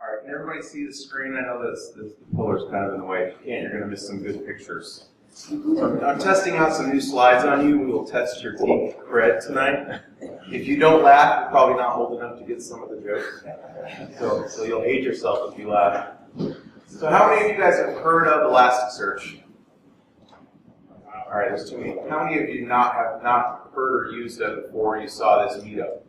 All right, can everybody see the screen? I know this pillar's kind of in the way. If you can't, you're going to miss some good pictures. So I'm testing out some new slides on you. We will test your geek cred tonight. If you don't laugh, you're probably not old enough to get some of the jokes. So you'll hate yourself if you laugh. So how many of you guys have heard of Elasticsearch? All right, there's too many. How many of you have not heard or used it before you saw this meetup?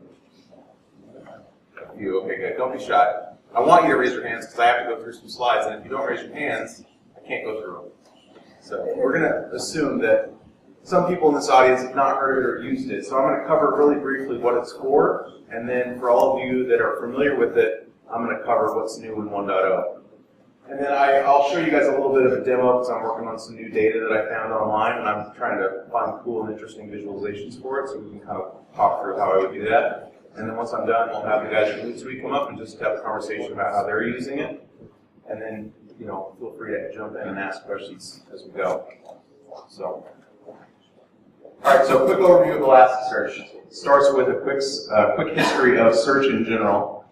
A few. Okay, good. Don't be shy. I want you to raise your hands because I have to go through some slides, and if you don't raise your hands, I can't go through them. So we're going to assume that some people in this audience have not heard it or used it. So I'm going to cover really briefly what it's for, and then for all of you that are familiar with it, I'm going to cover what's new in 1.0. And then I'll show you guys a little bit of a demo because I'm working on some new data that I found online, and I'm trying to find cool and interesting visualizations for it, so we can kind of talk through how I would do that. And then once I'm done, we'll have the guys at HootSuite come up and just have a conversation about how they're using it. And then, you know, feel free to jump in and ask questions as we go. So, all right. So, quick overview of Elasticsearch. It starts with a quick history of search in general.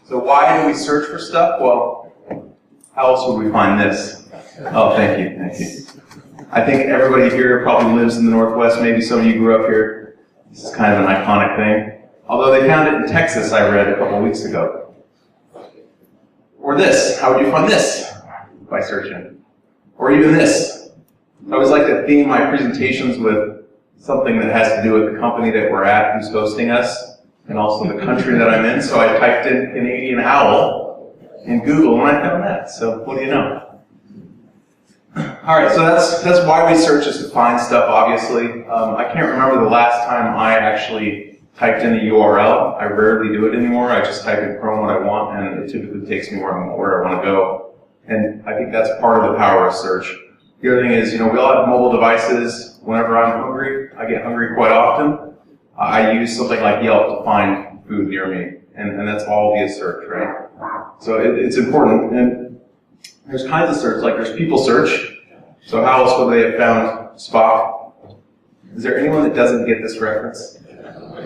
So, why do we search for stuff? Well, how else would we find this? Oh, thank you, thank you. I think everybody here probably lives in the Northwest. Maybe some of you grew up here. This is kind of an iconic thing. Although they found it in Texas, I read a couple weeks ago. Or this. How would you find this? By searching. Or even this. I always like to theme my presentations with something that has to do with the company that we're at, who's hosting us, and also the country that I'm in. So I typed in Canadian owl in Google, and I found that. So what do you know? All right, so that's why we search, is to find stuff, obviously. I can't remember the last time I actually typed in a URL. I rarely do it anymore. I just type in Chrome what I want, and it typically takes me where I want to go. And I think that's part of the power of search. The other thing is, you know, we all have mobile devices. Whenever I'm hungry, I get hungry quite often. I use something like Yelp to find food near me, and that's all via search, right? So it's important. And there's kinds of search, like there's people search. So how else would they have found Spock? Is there anyone that doesn't get this reference?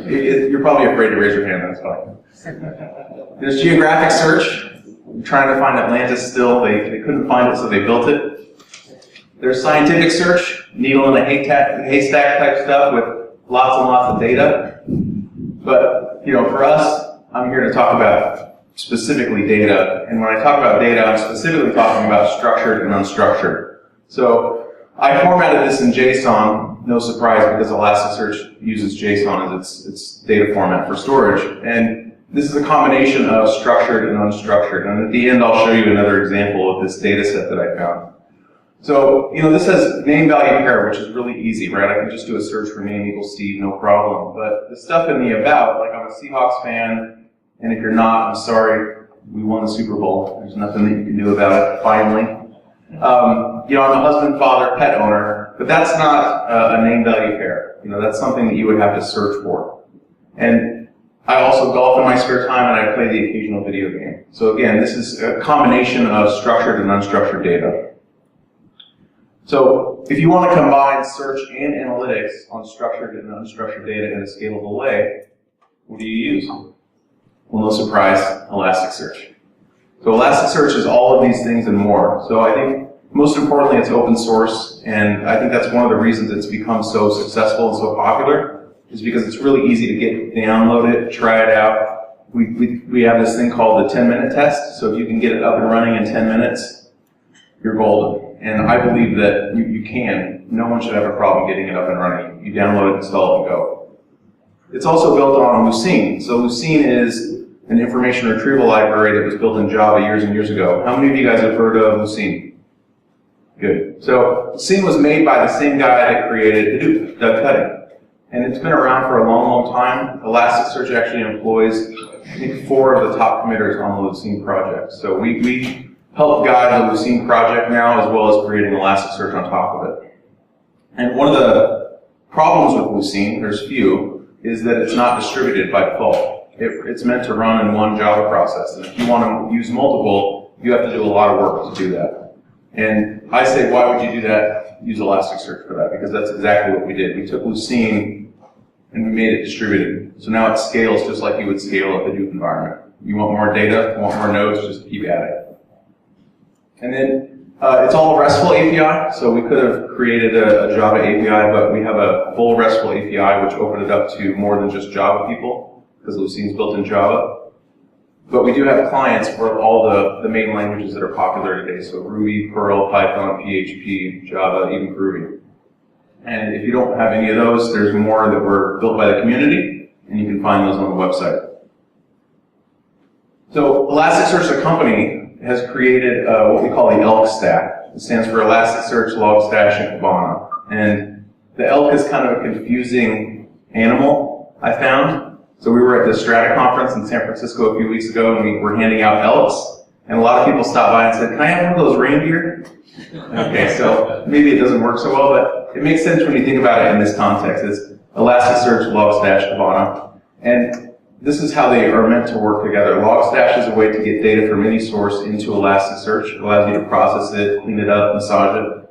You're probably afraid to raise your hand, that's fine. There's geographic search. I'm trying to find Atlantis still. They couldn't find it, so they built it. There's scientific search, needle in a haystack type stuff with lots and lots of data. But, you know, for us, I'm here to talk about specifically data. And when I talk about data, I'm specifically talking about structured and unstructured. So I formatted this in JSON. No surprise, because Elasticsearch uses JSON as its data format for storage. And this is a combination of structured and unstructured. And at the end, I'll show you another example of this data set that I found. So, you know, this has name value pair, which is really easy, right? I can just do a search for name equals Steve, no problem. But the stuff in the about, like I'm a Seahawks fan, and if you're not, I'm sorry, we won the Super Bowl. There's nothing that you can do about it, finally. You know, I'm a husband, father, pet owner, but that's not a name value pair. You know, that's something that you would have to search for. And I also golf in my spare time, and I play the occasional video game. So again, this is a combination of structured and unstructured data. So if you want to combine search and analytics on structured and unstructured data in a scalable way, what do you use? Well, no surprise, Elasticsearch. So Elasticsearch is all of these things and more. So I think most importantly, it's open source, and I think that's one of the reasons it's become so successful and so popular, is because it's really easy to download it, try it out. We have this thing called the 10-minute test, so if you can get it up and running in 10 minutes, you're golden. And I believe that you can. No one should have a problem getting it up and running. You download it, install it, and go. It's also built on Lucene. So Lucene is an information retrieval library that was built in Java years and years ago. How many of you guys have heard of Lucene? Good. So Lucene was made by the same guy that created Hadoop, Doug Cutting. And it's been around for a long, long time. Elasticsearch actually employs, I think, 4 of the top committers on the Lucene project. So we help guide the Lucene project now, as well as creating Elasticsearch on top of it. And one of the problems with Lucene, there's few, is that it's not distributed by default. It's meant to run in one Java process. And if you want to use multiple, you have to do a lot of work to do that. And I say, why would you do that? Use Elasticsearch for that, because that's exactly what we did. We took Lucene and we made it distributed. So now it scales just like you would scale a Hadoop environment. You want more data, you want more nodes, just keep adding. And then it's all a RESTful API, so we could have created a Java API, but we have a full RESTful API which opened it up to more than just Java people, because Lucine's built in Java. But we do have clients for all the main languages that are popular today, so Ruby, Perl, Python, PHP, Java, even Groovy. And if you don't have any of those, there's more that were built by the community, and you can find those on the website. So Elasticsearch, the company, has created what we call the ELK stack. It stands for Elasticsearch, Logstash, and Kibana. And the ELK is kind of a confusing animal, I found. So we were at the Strata conference in San Francisco a few weeks ago, and we were handing out ELKs. And a lot of people stopped by and said, "Can I have one of those reindeer?" Okay, so maybe it doesn't work so well, but it makes sense when you think about it in this context. It's Elasticsearch, Logstash, Kibana. And this is how they are meant to work together. Logstash is a way to get data from any source into Elasticsearch. It allows you to process it, clean it up, massage it,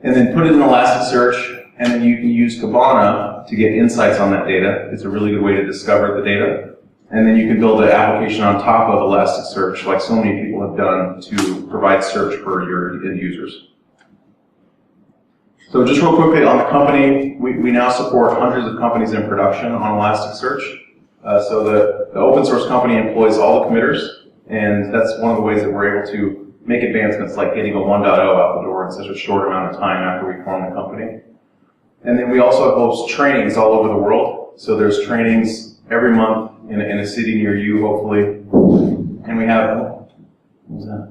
and then put it in Elasticsearch, and then you can use Kibana to get insights on that data. It's a really good way to discover the data. And then you can build an application on top of Elasticsearch, like so many people have done, to provide search for your end users. So just real quickly on the company, we now support hundreds of companies in production on Elasticsearch. So the open source company employs all the committers, and that's one of the ways that we're able to make advancements like getting a 1.0 out the door in such a short amount of time after we form the company. And then we also host trainings all over the world. So there's trainings every month in a city near you, hopefully. And we have, what was that?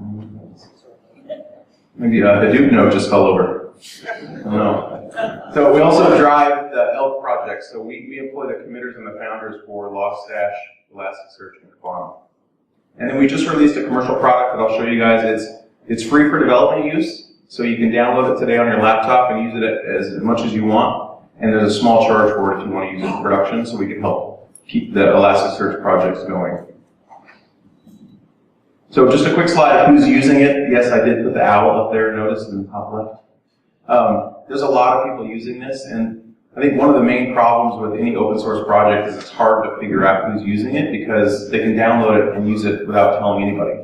Maybe a Hadoop node just fell over. I don't know. So we also drive the ELK project. So we employ the committers and the founders for Logstash, Elasticsearch, and Kibana. And then we just released a commercial product that I'll show you guys. It's free for development use. So you can download it today on your laptop and use it as much as you want. And there's a small charge for it if you want to use it in production, so we can help keep the Elasticsearch projects going. So just a quick slide of who's using it. Yes, I did put the owl up there, notice in the top left. There's a lot of people using this, and I think one of the main problems with any open source project is it's hard to figure out who's using it because they can download it and use it without telling anybody.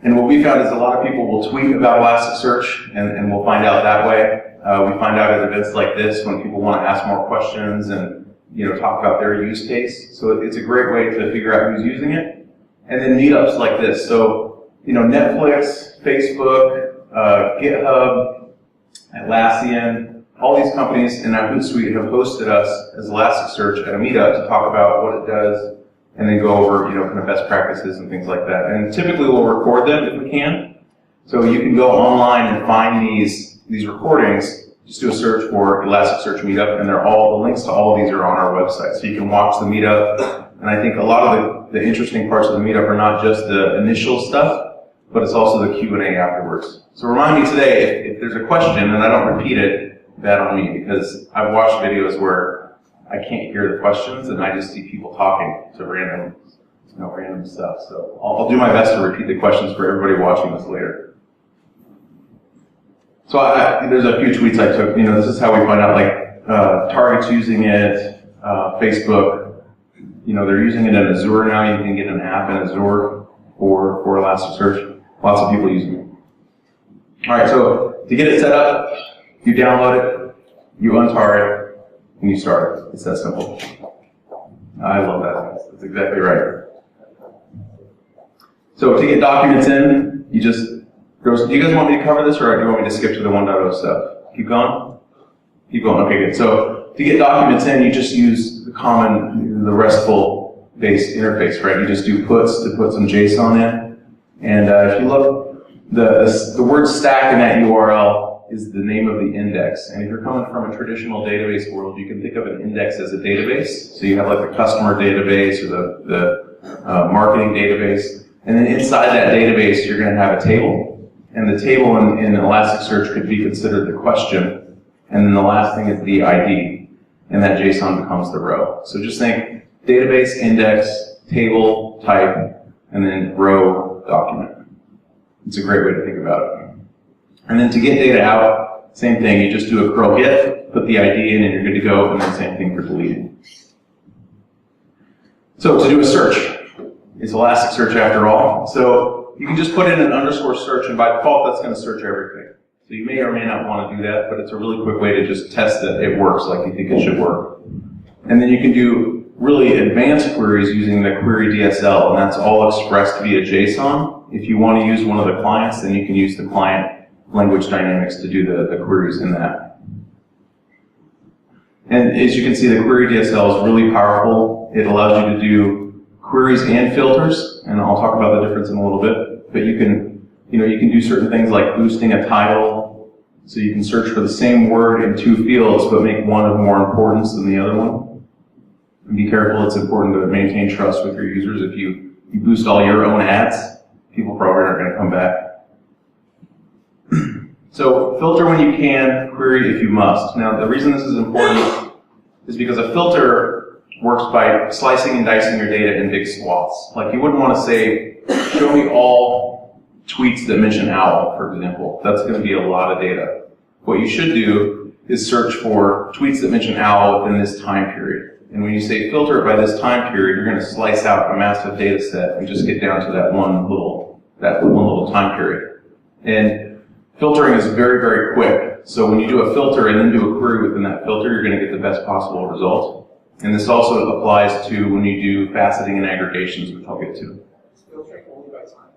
And what we found is a lot of people will tweet about Elasticsearch, and we'll find out that way. We find out at events like this when people want to ask more questions and talk about their use case. So it's a great way to figure out who's using it. And then meetups like this. So Netflix, Facebook, GitHub, Atlassian, all these companies in our HootSuite have hosted us as Elasticsearch at a meetup to talk about what it does, and then go over, kind of best practices and things like that. And typically we'll record them if we can. So you can go online and find these recordings. Just do a search for Elasticsearch Meetup, and the links to all of these are on our website. So you can watch the meetup. And I think a lot of the interesting parts of the meetup are not just the initial stuff, but it's also the Q&A afterwards. So remind me today, if there's a question and I don't repeat it, bad on me, because I've watched videos where I can't hear the questions, and I just see people talking to random stuff. So I'll do my best to repeat the questions for everybody watching this later. So there's a few tweets I took. This is how we find out, like Target's using it, Facebook. They're using it in Azure now. You can get an app in Azure for Elasticsearch. Lots of people using it. All right, so to get it set up, you download it, you untar it, and you start it. It's that simple. I love that. That's exactly right. So to get documents in, you just do you guys want me to cover this, or do you want me to skip to the 1.0 stuff? Keep going? Keep going. Okay, good. So to get documents in, you just use the RESTful based interface, right? You just do puts to put some JSON in. And if you look, the word stack in that URL is the name of the index. And if you're coming from a traditional database world, you can think of an index as a database. So you have like the customer database or the marketing database. And then inside that database, you're going to have a table. And the table in Elasticsearch could be considered the question. And then the last thing is the ID. And that JSON becomes the row. So just think database, index, table, type, and then row, document. It's a great way to think about it. And then to get data out, same thing. You just do a curl get, put the ID in, and you're good to go. And then same thing for deleting. So to do a search, it's Elasticsearch after all. So you can just put in an underscore search, and by default, that's going to search everything. So you may or may not want to do that, but it's a really quick way to just test that it works like you think it should work. And then you can do really advanced queries using the query DSL, and that's all expressed via JSON. If you want to use one of the clients, then you can use the client language dynamics to do the queries in that. And as you can see, the query DSL is really powerful. It allows you to do queries and filters, and I'll talk about the difference in a little bit. But you can do certain things like boosting a title, so you can search for the same word in two fields, but make one of more importance than the other one. And be careful; it's important to maintain trust with your users. If you boost all your own ads, people probably aren't going to come back. So filter when you can, query if you must. Now, the reason this is important is because a filter works by slicing and dicing your data in big swaths. Like, you wouldn't want to say, show me all tweets that mention owl, for example. That's going to be a lot of data. What you should do is search for tweets that mention owl within this time period. And when you say filter it by this time period, you're going to slice out a massive data set and just get down to that one little time period. And filtering is very, very quick. So when you do a filter and then do a query within that filter, you're going to get the best possible result. And this also applies to when you do faceting and aggregations, which I'll get to. Is filtering only by time?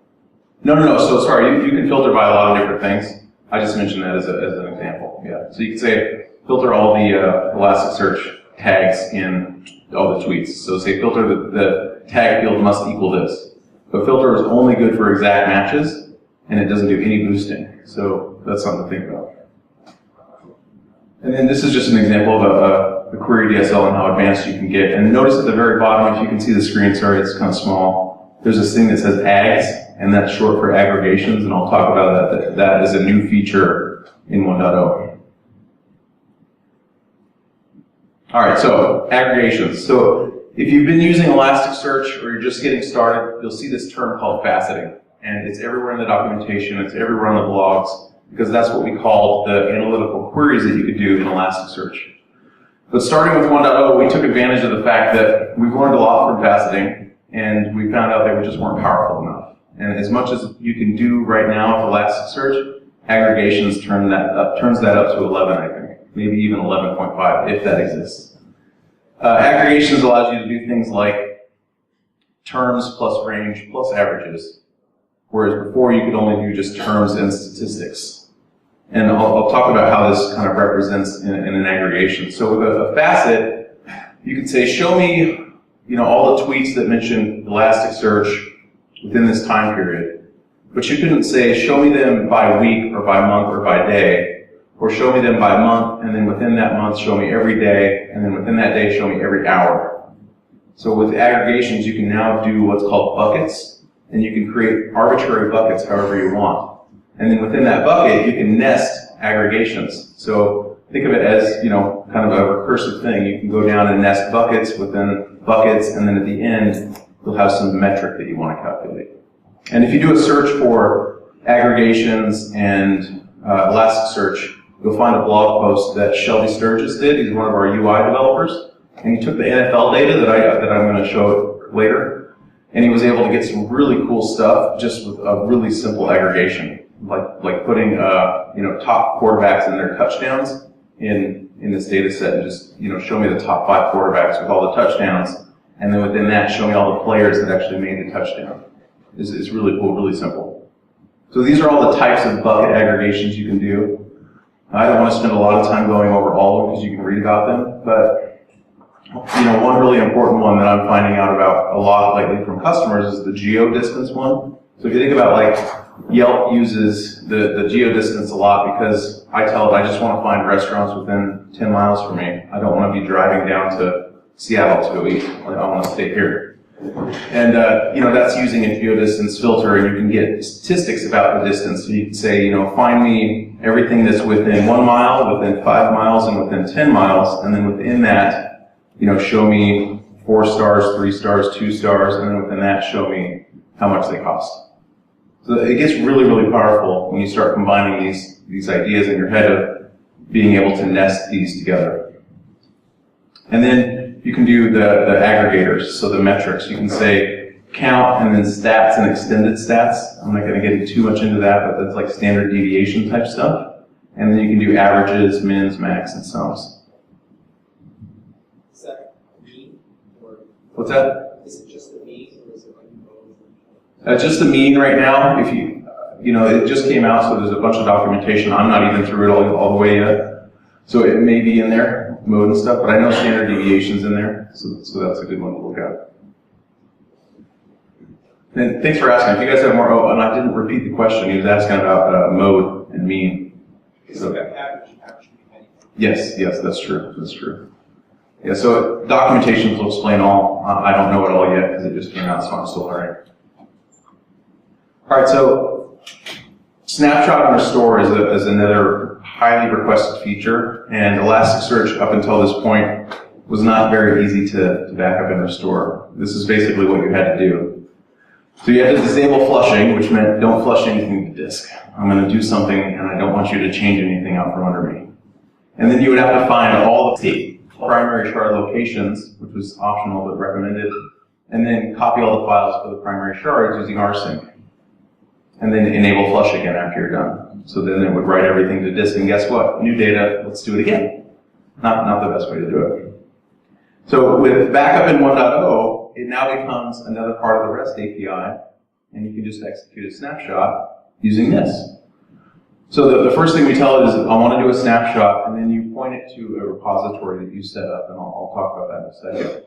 No. So sorry, you can filter by a lot of different things. I just mentioned that as an example. Yeah. So you can say filter all the Elasticsearch tags in all the tweets. So say filter the tag field must equal this. But filter is only good for exact matches, and it doesn't do any boosting. So that's something to think about. And then this is just an example of a query DSL and how advanced you can get. And notice at the very bottom, if you can see the screen, sorry, it's kind of small, there's this thing that says ags, and that's short for aggregations, and I'll talk about that. That is a new feature in 1.0. All right, so aggregations. So if you've been using Elasticsearch or you're just getting started, you'll see this term called faceting. And it's everywhere in the documentation, it's everywhere on the blogs, because that's what we call the analytical queries that you could do in Elasticsearch. But starting with 1.0, we took advantage of the fact that we've learned a lot from faceting, and we found out that we just weren't powerful enough. And as much as you can do right now with Elasticsearch, aggregations turns that up to 11, I think. Maybe even 11.5, if that exists. Aggregations allows you to do things like terms plus range plus averages. Whereas before you could only do just terms and statistics. And I'll talk about how this kind of represents in an aggregation. So with a facet, you could say, show me, all the tweets that mention Elasticsearch within this time period. But you couldn't say, show me them by week or by month or by day, or show me them by month, and then within that month, show me every day, and then within that day, show me every hour. So with aggregations, you can now do what's called buckets. And you can create arbitrary buckets however you want. And then within that bucket, you can nest aggregations. So think of it as, kind of a recursive thing. You can go down and nest buckets within buckets, and then at the end, you'll have some metric that you want to calculate. And if you do a search for aggregations and Elasticsearch, you'll find a blog post that Shelby Sturgis did. He's one of our UI developers. And he took the NFL data that I'm going to show later. And he was able to get some really cool stuff just with a really simple aggregation, like putting top quarterbacks and their touchdowns in this data set, and just show me the top 5 quarterbacks with all the touchdowns, and then within that show me all the players that actually made the touchdown. It's really cool, really simple. So these are all the types of bucket aggregations you can do. I don't want to spend a lot of time going over all of them because you can read about them, but one really important one that I'm finding out about a lot lately from customers is the geo-distance one. So if you think about, Yelp uses the geo-distance a lot because I tell it I just want to find restaurants within 10 miles from me. I don't want to be driving down to Seattle to go eat. I want to stay here. And, that's using a geo-distance filter, and you can get statistics about the distance. So you can say, find me everything that's within 1 mile, within 5 miles, and within 10 miles, and then within that, show me 4 stars, 3 stars, 2 stars, and then within that, show me how much they cost. So it gets really, really powerful when you start combining these ideas in your head of being able to nest these together. And then you can do the aggregators, so the metrics. You can say count and then stats and extended stats. I'm not going to get too much into that, but that's like standard deviation type stuff. And then you can do averages, mins, max, and sums. Is that mean? Or What's that? is it just the mean, or is it like both? Just the mean right now. If you know, it just came out, so there's a bunch of documentation. I'm not even through it all the way yet. So it may be in there, mode and stuff, but I know standard deviation's in there, so that's a good one to look at. And thanks for asking. If you guys have more, oh, and I didn't repeat the question. He was asking about mode and mean. So average mean. Yes, that's true. That's true. Yeah, so documentation will explain all. I don't know it all yet because it just came out, so I'm still learning. All right, so snapshot and restore is another highly requested feature, and Elasticsearch up until this point was not very easy to back up and restore. This is basically what you had to do. So you had to disable flushing, which meant don't flush anything to disk. I'm going to do something, and I don't want you to change anything out from under me. And then you would have to find all the primary shard locations, which was optional but recommended, and then copy all the files for the primary shards using rsync. And then enable flush again after you're done. So then it would write everything to disk, and guess what? New data, let's do it again. Not the best way to do it. So with backup in 1.0, it now becomes another part of the REST API, and you can just execute a snapshot using this. So the first thing we tell it is, I want to do a snapshot, and then you point it to a repository that you set up, and I'll talk about that in a second.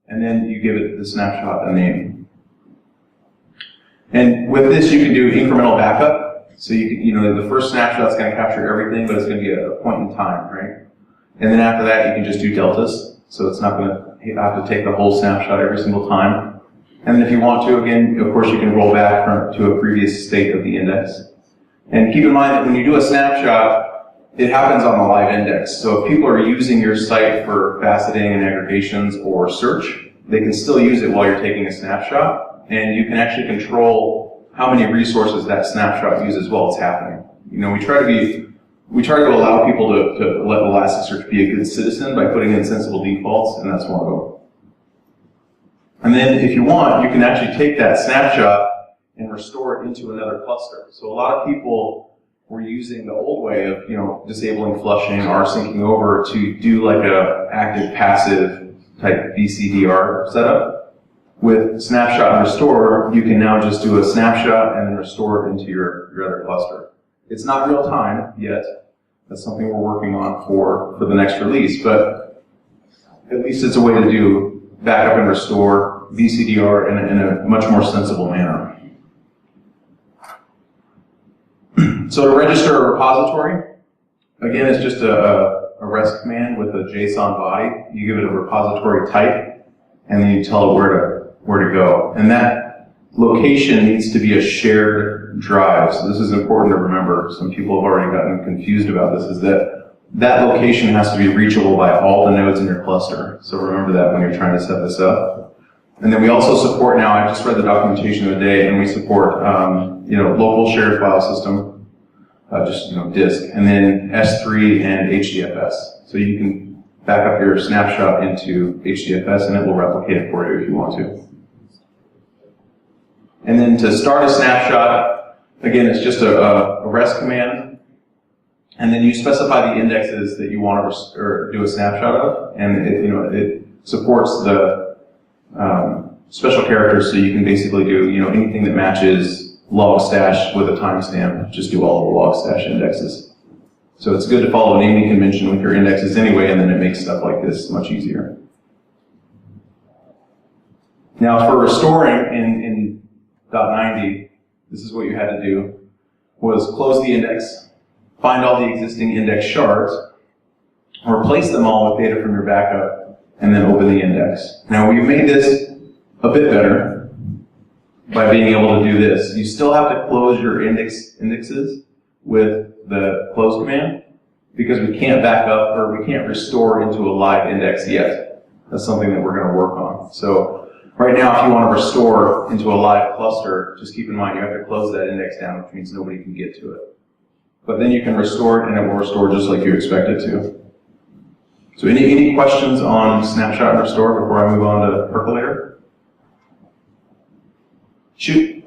And then you give it the snapshot a name. And with this, you can do incremental backup. So you know, the first snapshot is going to capture everything, but it's going to be a point in time, right? And then after that, you can just do deltas. So it's not going to have to take the whole snapshot every single time. And then if you want to, again, of course, you can roll back to a previous state of the index. And keep in mind that when you do a snapshot, it happens on the live index. So if people are using your site for faceting and aggregations or search, they can still use it while you're taking a snapshot. And you can actually control how many resources that snapshot uses while it's happening. You know, we try to allow people to let Elasticsearch be a good citizen by putting in sensible defaults, and that's one of them. And then if you want, you can actually take that snapshot and restore it into another cluster. So a lot of people were using the old way of, you know, disabling flushing or syncing over to do like a active passive type BCDR setup. With snapshot and restore, you can now just do a snapshot and then restore it into your other cluster. It's not real time yet. That's something we're working on for the next release, but at least it's a way to do backup and restore BCDR in a much more sensible manner. So to register a repository, again, it's just a REST command with a JSON body. You give it a repository type, and then you tell it where to go. And that location needs to be a shared drive. So this is important to remember. Some people have already gotten confused about this, is that location has to be reachable by all the nodes in your cluster. So remember that when you're trying to set this up. And then we also support now, I just read the documentation of the day, and we support you know, local shared file system, just, you know, disk, and then S3 and HDFS. So you can back up your snapshot into HDFS, and it will replicate it for you if you want to. And then to start a snapshot, again, it's just a REST command, and then you specify the indexes that you want to do a snapshot of, and it supports the special characters, so you can basically do, you know, anything that matches log stash with a timestamp. Just do all of the log stash indexes. So it's good to follow a naming convention with your indexes anyway, and then it makes stuff like this much easier. Now, for restoring in .90, this is what you had to do, was close the index, find all the existing index shards, replace them all with data from your backup, and then open the index. Now, we've made this a bit better by being able to do this. You still have to close your indexes with the close command, because we can't back up or we can't restore into a live index yet. That's something that we're going to work on. So right now, if you want to restore into a live cluster, just keep in mind you have to close that index down, which means nobody can get to it. But then you can restore it, and it will restore just like you expect it to. So any questions on snapshot and restore before I move on to percolator? Shoot.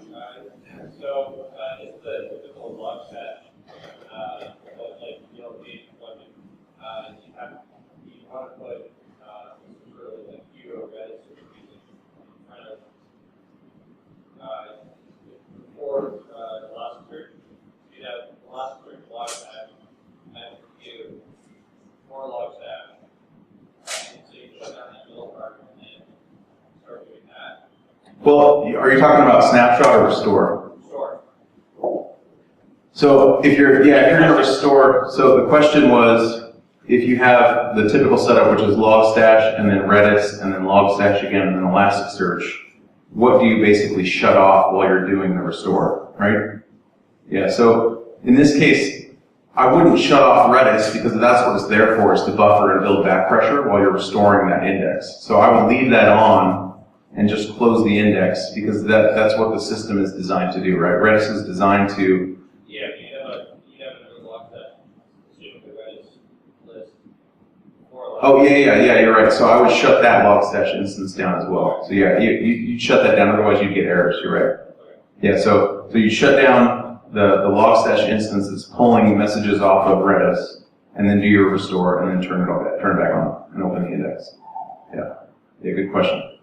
It's the typical log set, like being plugin. You want to put sort of like Q or Redis or something kind of before Elasticsearch. You have Elasticsearch log set and Q, more log set. And so you shut down that middle part and then start doing that. Well, are you talking about snapshot or restore? So if you're going to restore, so the question was, if you have the typical setup, which is Logstash and then Redis and then Logstash again and then Elasticsearch, what do you basically shut off while you're doing the restore, right? Yeah, so in this case, I wouldn't shut off Redis because that's what it's there for, is to buffer and build back pressure while you're restoring that index. So I would leave that on and just close the index because that's what the system is designed to do, right? Redis is designed to Oh, yeah, you're right. So I would shut that Logstash instance down as well. So yeah, you'd shut that down, otherwise you'd get errors, you're right. Yeah, so you shut down the Logstash instance that's pulling messages off of Redis, and then do your restore, and then turn it back on, and open the index. Yeah, good question.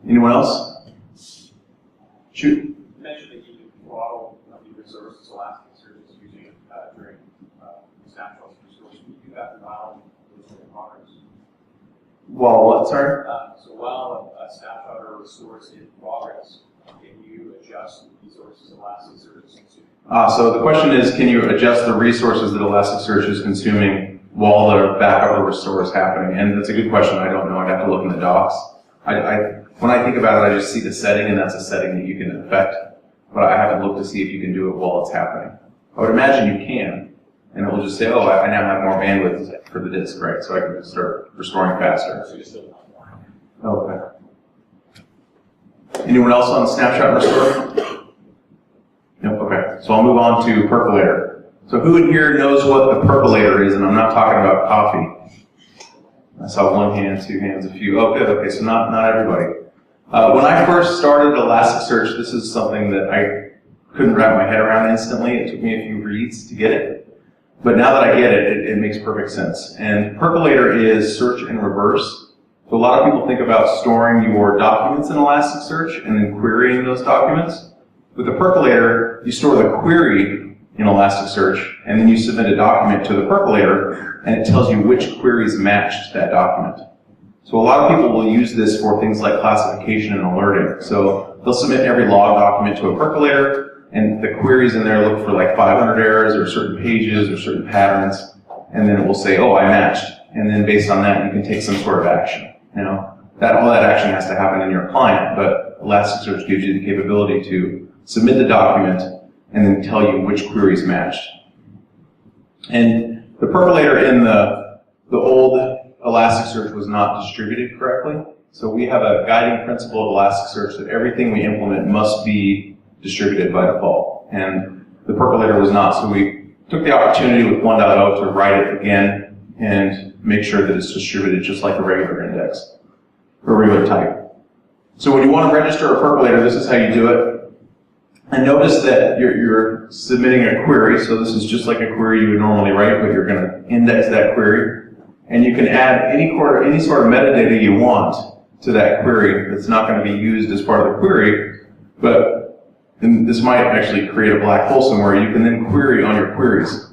Anyone else? Shoot. You mentioned that you can throttle the resources Elasticsearch is using during snapshots and restores. Can you do that while it's in progress? Well, what, sorry? So while a snapshot or a restore is in progress, can you adjust the resources Elasticsearch is consuming? So the question is, can you adjust the resources that Elasticsearch is consuming while the backup or restore is happening? And that's a good question. I don't know. I'd have to look in the docs. When I think about it, I just see the setting, and that's a setting that you can affect. But I haven't looked to see if you can do it while it's happening. I would imagine you can, and it will just say, oh, I now have more bandwidth for the disk, right? So I can start restoring faster. Okay. Anyone else on snapshot and restore? Nope, okay. So I'll move on to percolator. So who in here knows what the percolator is? And I'm not talking about coffee. I saw one hand, two hands, a few. Oh, good. Okay, so not everybody. When I first started Elasticsearch, this is something that I couldn't wrap my head around instantly. It took me a few reads to get it. But now that I get it, it makes perfect sense. And percolator is search in reverse. So a lot of people think about storing your documents in Elasticsearch and then querying those documents. With the percolator, you store the query in Elasticsearch, and then you submit a document to the percolator, and it tells you which queries matched that document. So a lot of people will use this for things like classification and alerting. So they'll submit every log document to a percolator, and the queries in there look for like 500 errors or certain pages or certain patterns, and then it will say, oh, I matched. And then based on that, you can take some sort of action. You know, all that action has to happen in your client, but Elasticsearch gives you the capability to submit the document and then tell you which queries matched. And the percolator in the old Elasticsearch was not distributed correctly. So we have a guiding principle of Elasticsearch that everything we implement must be distributed by default. And the percolator was not, so we took the opportunity with 1.0 to write it again and make sure that it's distributed just like a regular index, or a regular type. So when you want to register a percolator, this is how you do it. And notice that you're submitting a query, so this is just like a query you would normally write, but you're going to index that query. And you can add any sort of metadata you want to that query that's not going to be used as part of the query, but this might actually create a black hole somewhere. You can then query on your queries.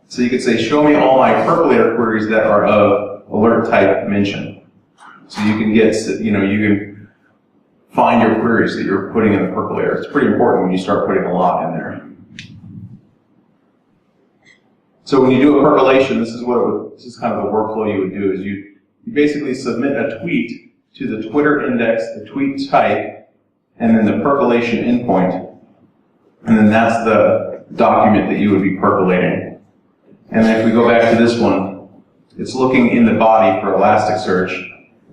So you could say, show me all my percolator queries that are of alert type mention. So you can get, you can find your queries that you're putting in the percolator. It's pretty important when you start putting a lot in there. So when you do a percolation, this is kind of the workflow you would do, is you basically submit a tweet to the Twitter index, the tweet type, and then the percolation endpoint. And then that's the document that you would be percolating. And then if we go back to this one, it's looking in the body for Elasticsearch,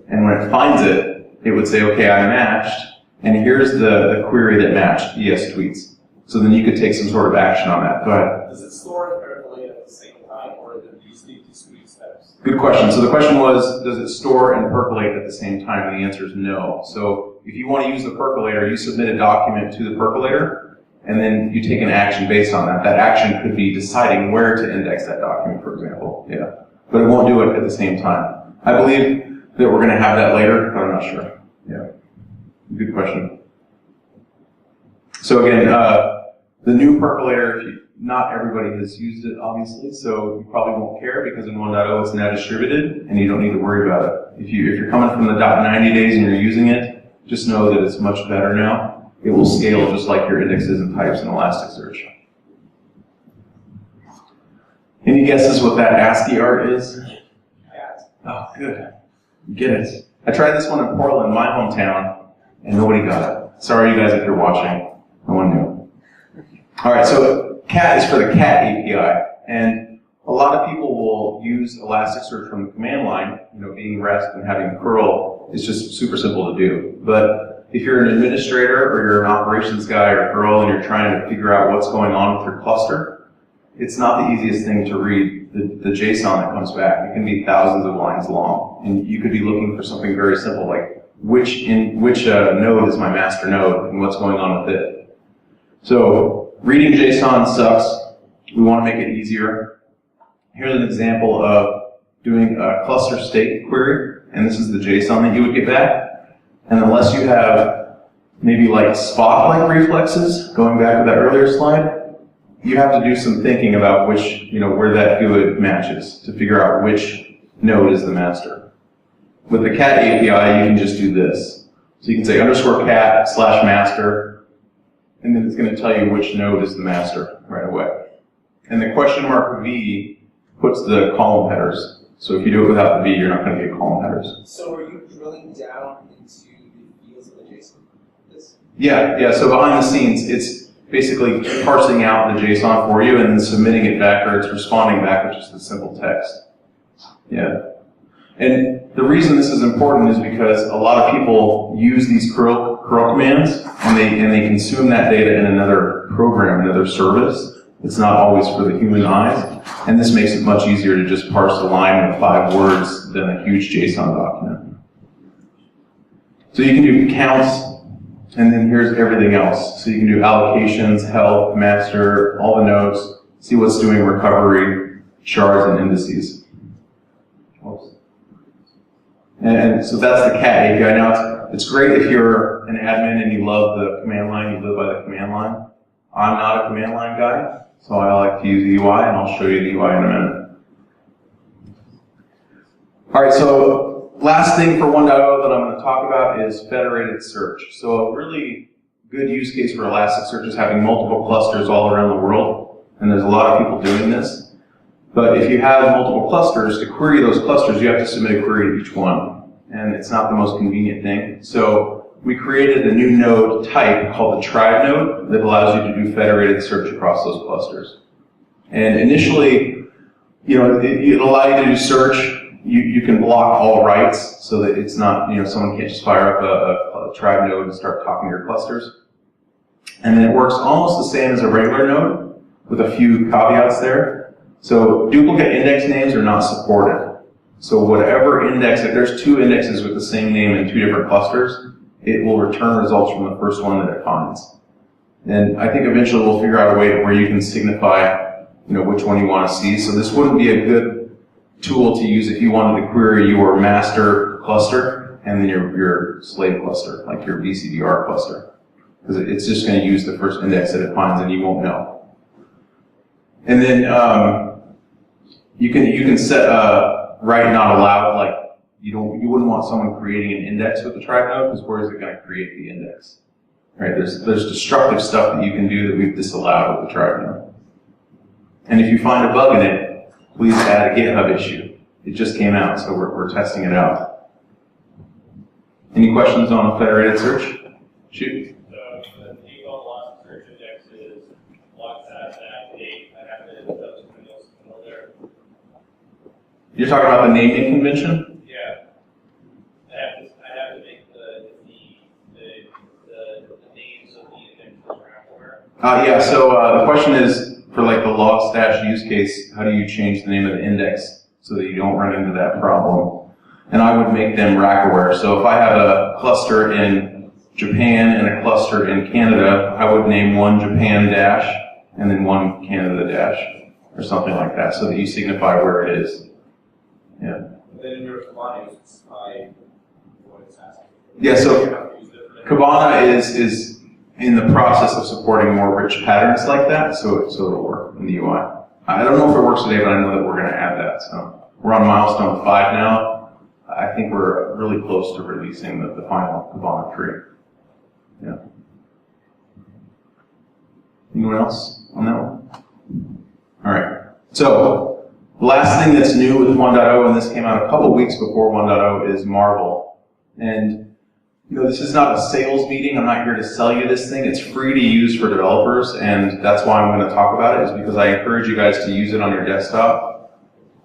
and when it finds it, it would say, okay, I matched, and here's the query that matched, ES tweets. So then you could take some sort of action on that. Go ahead. Does it store and percolate at the same time, or do these need to tweets steps? Good question. So the question was, does it store and percolate at the same time? And the answer is no. So if you want to use the percolator, you submit a document to the percolator, and then you take an action based on that. That action could be deciding where to index that document, for example. Yeah. But it won't do it at the same time. I believe that we're going to have that later, but I'm not sure. Yeah. Good question. So again, the new percolator, not everybody has used it, obviously, so you probably won't care because in 1.0 it's now distributed and you don't need to worry about it. If you're coming from the .90 days and you're using it, just know that it's much better now. It will scale just like your indexes and types in Elasticsearch. Any guesses what that ASCII art is? Oh, good. You get it. I tried this one in Portland, my hometown, and nobody got it. Sorry, you guys, if you're watching. No one knew. All right, so cat is for the cat API, and a lot of people will use Elasticsearch from the command line. You know, being REST and having curl is just super simple to do. But if you're an administrator or you're an operations guy or girl and you're trying to figure out what's going on with your cluster, it's not the easiest thing to read the JSON that comes back. It can be thousands of lines long, and you could be looking for something very simple like which node is my master node and what's going on with it. So reading JSON sucks. We want to make it easier. Here's an example of doing a cluster state query, and this is the JSON that you would get back. And unless you have maybe like Spock-like reflexes, going back to that earlier slide, you have to do some thinking about which, where that GUID matches to figure out which node is the master. With the cat API, you can just do this. So you can say _cat/master, and then it's going to tell you which node is the master right away. And the question mark V puts the column headers. So if you do it without the V, you're not going to get column headers. So are you drilling down into the fields of the JSON? Yeah. So behind the scenes, it's basically parsing out the JSON for you and then submitting it back, or it's responding back with just a simple text. Yeah. And the reason this is important is because a lot of people use these curl commands and they consume that data in another program, another service. It's not always for the human eyes. And this makes it much easier to just parse a line with 5 words than a huge JSON document. So you can do counts, and then here's everything else. So you can do allocations, health, master, all the nodes, see what's doing recovery, shards, and indices. And so that's the cat API. Now, it's great if you're an admin and you love the command line, you live by the command line. I'm not a command line guy, so I like to use the UI, and I'll show you the UI in a minute. All right, so last thing for 1.0 that I'm going to talk about is federated search. So a really good use case for Elasticsearch is having multiple clusters all around the world, and there's a lot of people doing this. But if you have multiple clusters, to query those clusters, you have to submit a query to each one. And it's not the most convenient thing. So we created a new node type called the tribe node that allows you to do federated search across those clusters. And initially, it'll allow you to do search. You can block all writes so that it's not, someone can't just fire up a tribe node and start talking to your clusters. And then it works almost the same as a regular node with a few caveats there. So duplicate index names are not supported. So whatever index, if there's 2 indexes with the same name in 2 different clusters, it will return results from the first one that it finds. And I think eventually we'll figure out a way where you can signify, which one you want to see. So this wouldn't be a good tool to use if you wanted to query your master cluster and then your slave cluster, like your BCDR cluster. Because it's just going to use the first index that it finds and you won't know. And then you can set write not allowed, like you wouldn't want someone creating an index with the tribe node, because where is it going to create the index? Right? There's destructive stuff that you can do that we've disallowed with the tribe node. And if you find a bug in it, please add a GitHub issue. It just came out, so we're testing it out. Any questions on federated search? Shoot. So the default Elasticsearch index is log.8. I have to put those windows there. You're talking about the naming convention? Yeah. I have to make the names of the indexes around where. Yeah, so the question is, for like the log stash use case, how do you change the name of the index? so that you don't run into that problem. And I would make them rack aware. So if I have a cluster in Japan and a cluster in Canada, I would name one Japan dash and then one Canada dash or something like that, so that you signify where it is. Yeah. Then in your Kibana, you specify what it's asking. Yeah, so Kibana is in the process of supporting more rich patterns like that, so it'll work in the UI. I don't know if it works today, but I know that we're going to add that. So we're on milestone 5 now. I think we're really close to releasing the final Kibana tree. Yeah. Anyone else on that one? All right. So the last thing that's new with 1.0, and this came out a couple weeks before 1.0, is Marvel. And you know, this is not a sales meeting. I'm not here to sell you this thing. It's free to use for developers, and that's why I'm going to talk about it, is because I encourage you guys to use it on your desktop.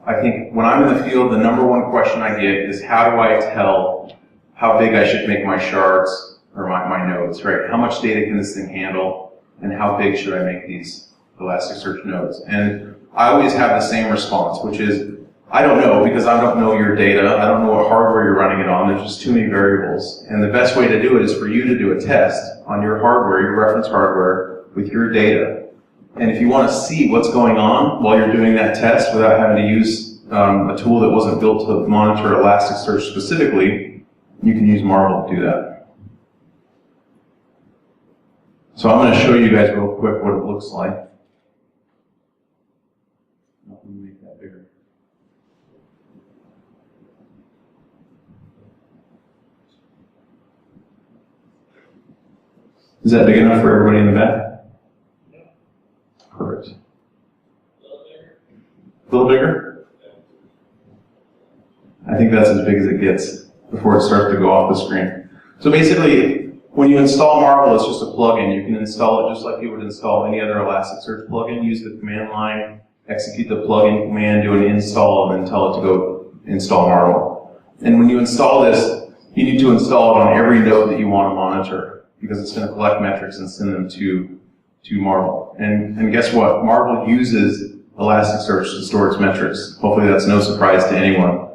I think when I'm in the field, the number one question I get is, how do I tell how big I should make my shards or my nodes, right? How much data can this thing handle, and how big should I make these Elasticsearch nodes? And I always have the same response, which is, I don't know, because I don't know your data. I don't know what hardware you're running it on. There's just too many variables. And the best way to do it is for you to do a test on your hardware, your reference hardware, with your data. And if you want to see what's going on while you're doing that test without having to use a tool that wasn't built to monitor Elasticsearch specifically, you can use Marvel to do that. So I'm going to show you guys real quick what it looks like. Let me make that bigger. Is that big enough for everybody in the back? Perfect. A little bigger? I think that's as big as it gets before it starts to go off the screen. So basically, when you install Marvel, it's just a plugin. You can install it just like you would install any other Elasticsearch plugin. Use the command line, execute the plugin command, do an install, and then tell it to go install Marvel. And when you install this, you need to install it on every node that you want to monitor, because it's going to collect metrics and send them to Marvel. And guess what? Marvel uses Elasticsearch to store its metrics. Hopefully that's no surprise to anyone.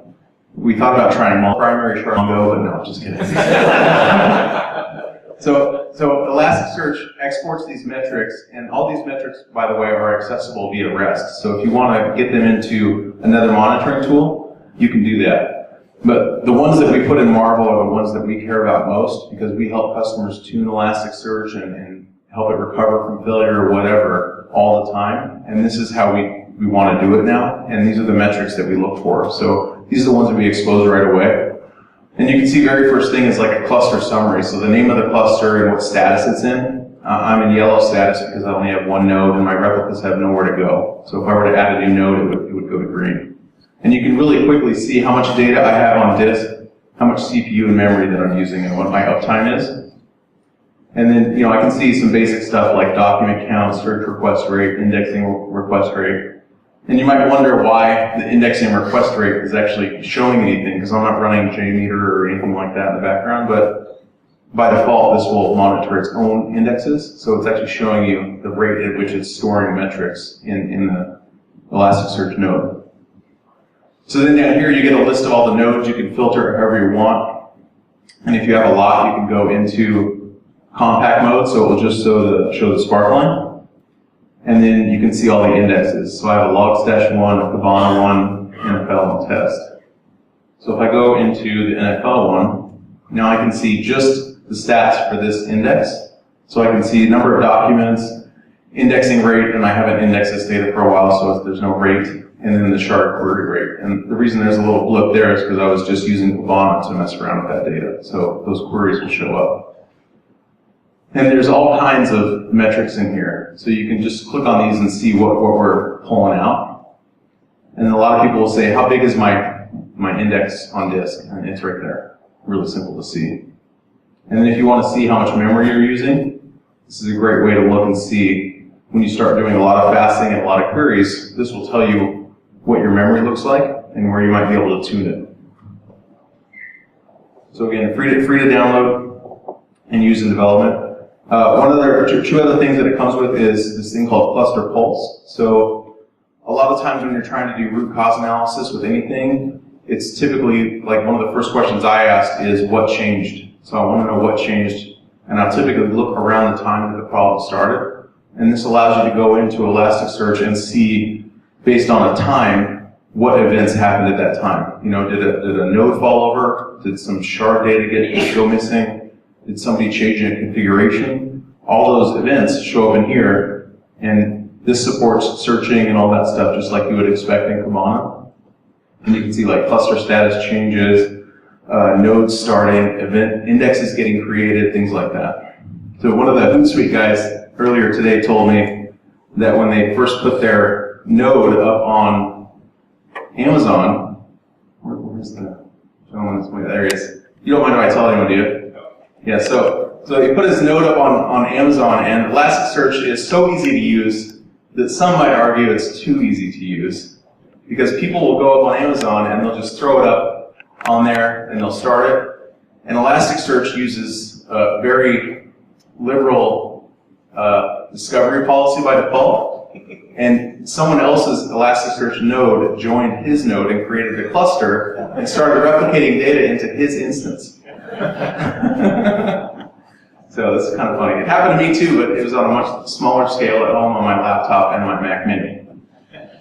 We thought about trying primary shard Mongo, but no, just kidding. So Elasticsearch exports these metrics, and all these metrics, by the way, are accessible via REST. So if you want to get them into another monitoring tool, you can do that. But the ones that we put in Marvel are the ones that we care about most, because we help customers tune Elasticsearch and help it recover from failure or whatever all the time. And this is how we want to do it now. And these are the metrics that we look for. So these are the ones that we expose right away. And you can see very first thing is like a cluster summary. So the name of the cluster and what status it's in. I'm in yellow status because I only have one node and my replicas have nowhere to go. So if I were to add a new node, it would go to green. And you can really quickly see how much data I have on disk, how much CPU and memory that I'm using, and what my uptime is. And then, I can see some basic stuff like document count, search request rate, indexing request rate. And you might wonder why the indexing request rate is actually showing anything, because I'm not running JMeter or anything like that in the background, but by default, this will monitor its own indexes. So it's actually showing you the rate at which it's storing metrics in the Elasticsearch node. So then down here, you get a list of all the nodes. You can filter however you want. And if you have a lot, you can go into compact mode, so it will just show the sparkline. And then you can see all the indexes. So I have a Logstash one, a Kibana one, NFL, and test. So if I go into the NFL one, now I can see just the stats for this index. So I can see number of documents, indexing rate, and I haven't indexed this data for a while, so there's no rate, and then the shard query rate. And the reason there's a little blip there is because I was just using Kibana to mess around with that data. So those queries will show up. And there's all kinds of metrics in here. So you can just click on these and see what we're pulling out. And a lot of people will say, how big is my index on disk? And it's right there. Really simple to see. And then if you want to see how much memory you're using, this is a great way to look and see when you start doing a lot of fasting and a lot of queries, this will tell you what your memory looks like and where you might be able to tune it. So again, free to download and use in development. Two other things that it comes with is this thing called Cluster Pulse. So a lot of times when you're trying to do root cause analysis with anything, it's typically, like one of the first questions I ask is, what changed? So I want to know what changed, and I'll typically look around the time that the problem started. And this allows you to go into Elasticsearch and see, based on a time, what events happened at that time. You know, did a node fall over? Did some shard data go missing? Did somebody change a configuration? All those events show up in here, and this supports searching and all that stuff just like you would expect in Kibana. And you can see like cluster status changes, nodes starting, event indexes getting created, things like that. So one of the HootSuite guys earlier today told me that when they first put their node up on Amazon, where's the gentleman? There he is. You don't mind if I tell anyone, do you? No. Yeah, so he put his node up on Amazon, and Elasticsearch is so easy to use that some might argue it's too easy to use, because people will go up on Amazon and they'll just throw it up on there and they'll start it. And Elasticsearch uses a very liberal discovery policy by default. And someone else's Elasticsearch node joined his node and created a cluster and started replicating data into his instance. So this is kind of funny. It happened to me too, but it was on a much smaller scale at home on my laptop and my Mac Mini.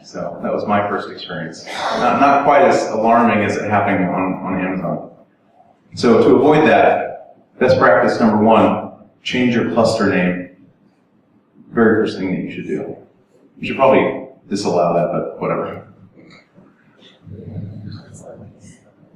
So that was my first experience. Not quite as alarming as it happening on Amazon. So to avoid that, best practice number 1, change your cluster name. Very first thing that you should do. You should probably disallow that, but whatever.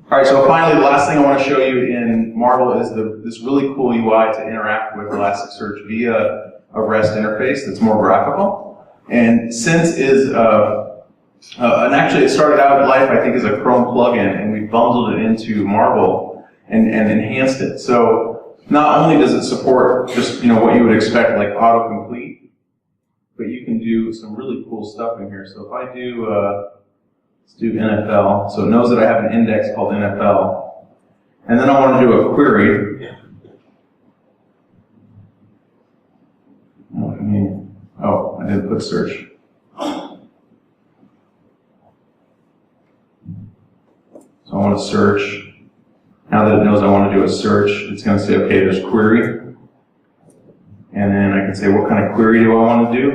All right, so finally, the last thing I want to show you in Marvel is this really cool UI to interact with Elasticsearch via a REST interface that's more graphical. And Sense is, and actually it started out in life, I think, as a Chrome plugin, and we bundled it into Marvel and enhanced it. So not only does it support just what you would expect, like autocomplete, but you can do some really cool stuff in here. So if I do, let's do NFL. So it knows that I have an index called NFL. And then I want to do a query. Oh, I didn't put search. So I want to search. Now that it knows I want to do a search, it's going to say, okay, there's query. And then I can say, what kind of query do I want to do?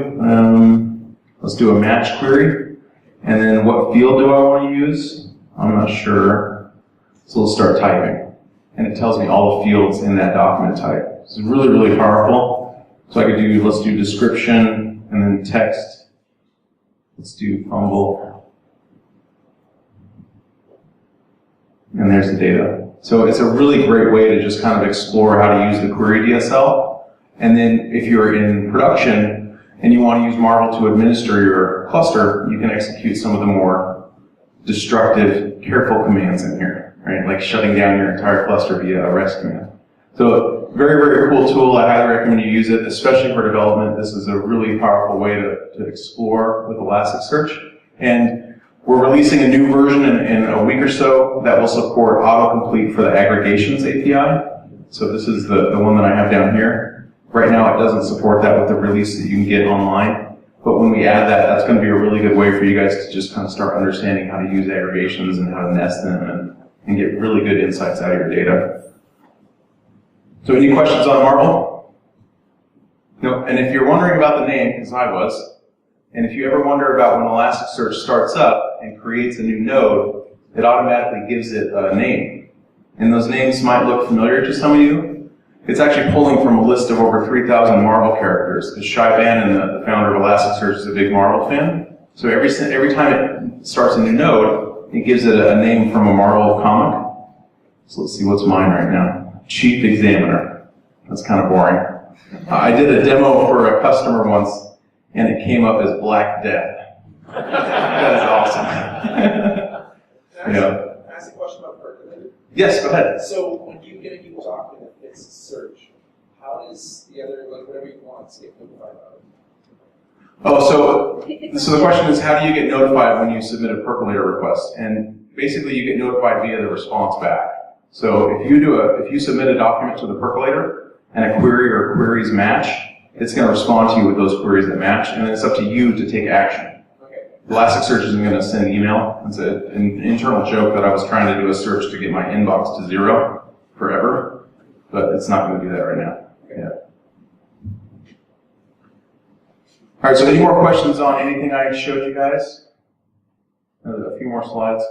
Let's do a match query. And then what field do I want to use? I'm not sure. So let's start typing. And it tells me all the fields in that document type. This is really, really powerful. So I could do, let's do description, and then text. Let's do fumble. And there's the data. So it's a really great way to just kind of explore how to use the query DSL. And then if you're in production and you want to use Marvel to administer your cluster, you can execute some of the more destructive, careful commands in here, right? Like shutting down your entire cluster via a REST command. So very, very cool tool. I highly recommend you use it, especially for development. This is a really powerful way to explore with Elasticsearch. And we're releasing a new version in a week or so that will support autocomplete for the aggregations API. So this is the one that I have down here. Right now it doesn't support that with the release that you can get online. But when we add that, that's going to be a really good way for you guys to just kind of start understanding how to use aggregations and how to nest them and get really good insights out of your data. So any questions on Marvel? No. And if you're wondering about the name, as I was, and if you ever wonder about when Elasticsearch starts up and creates a new node, it automatically gives it a name. And those names might look familiar to some of you. It's actually pulling from a list of over 3,000 Marvel characters, because Shai Bannon, the founder of Elasticsearch, is a big Marvel fan. So every time it starts a new node, it gives it a name from a Marvel comic. So let's see what's mine right now. Chief Examiner. That's kind of boring. I did a demo for a customer once, and it came up as Black Death. That is awesome. Can I ask a question about percolator? Yes, go ahead. So when you get a new document that fits search, how does the other, like whatever you want, get notified about it? Oh, so the question is, how do you get notified when you submit a percolator request? And basically, you get notified via the response back. So if you submit a document to the percolator and a query or queries match, it's going to respond to you with those queries that match, and then it's up to you to take action. Okay. Elasticsearch isn't going to send email. It's an internal joke that I was trying to do a search to get my inbox to 0 forever, but it's not going to do that right now. Yeah. All right, so any more questions on anything I showed you guys? A few more slides.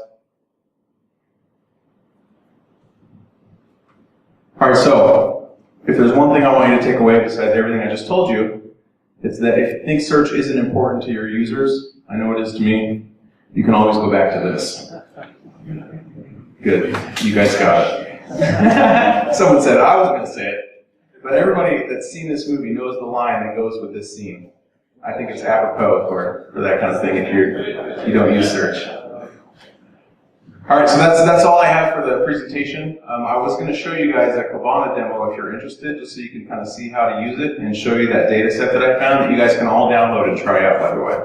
All right, so if there's one thing I want you to take away besides everything I just told you, it's that if you think search isn't important to your users, I know it is to me, you can always go back to this. Good, you guys got it. Someone said it, I was going to say it, but everybody that's seen this movie knows the line that goes with this scene. I think it's apropos for that kind of thing if you don't use search. All right, so that's all I have for the presentation. I was going to show you guys a Kibana demo if you're interested, just so you can kind of see how to use it and show you that data set that I found that you guys can all download and try out, by the way.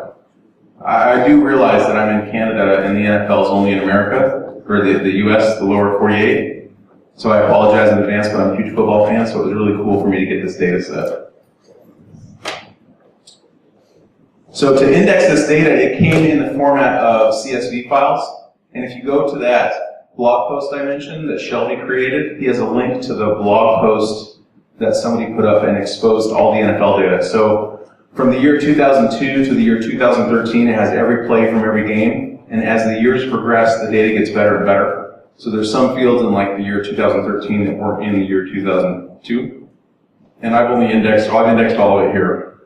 I do realize that I'm in Canada and the NFL is only in America, or the US, the lower 48. So I apologize in advance, but I'm a huge football fan, so it was really cool for me to get this data set. So to index this data, it came in the format of CSV files. And if you go to that blog post I mentioned that Shelby created, he has a link to the blog post that somebody put up and exposed all the NFL data. So from the year 2002 to the year 2013, it has every play from every game. And as the years progress, the data gets better and better. So there's some fields in like the year 2013 that weren't in the year 2002. And I've indexed all of it here.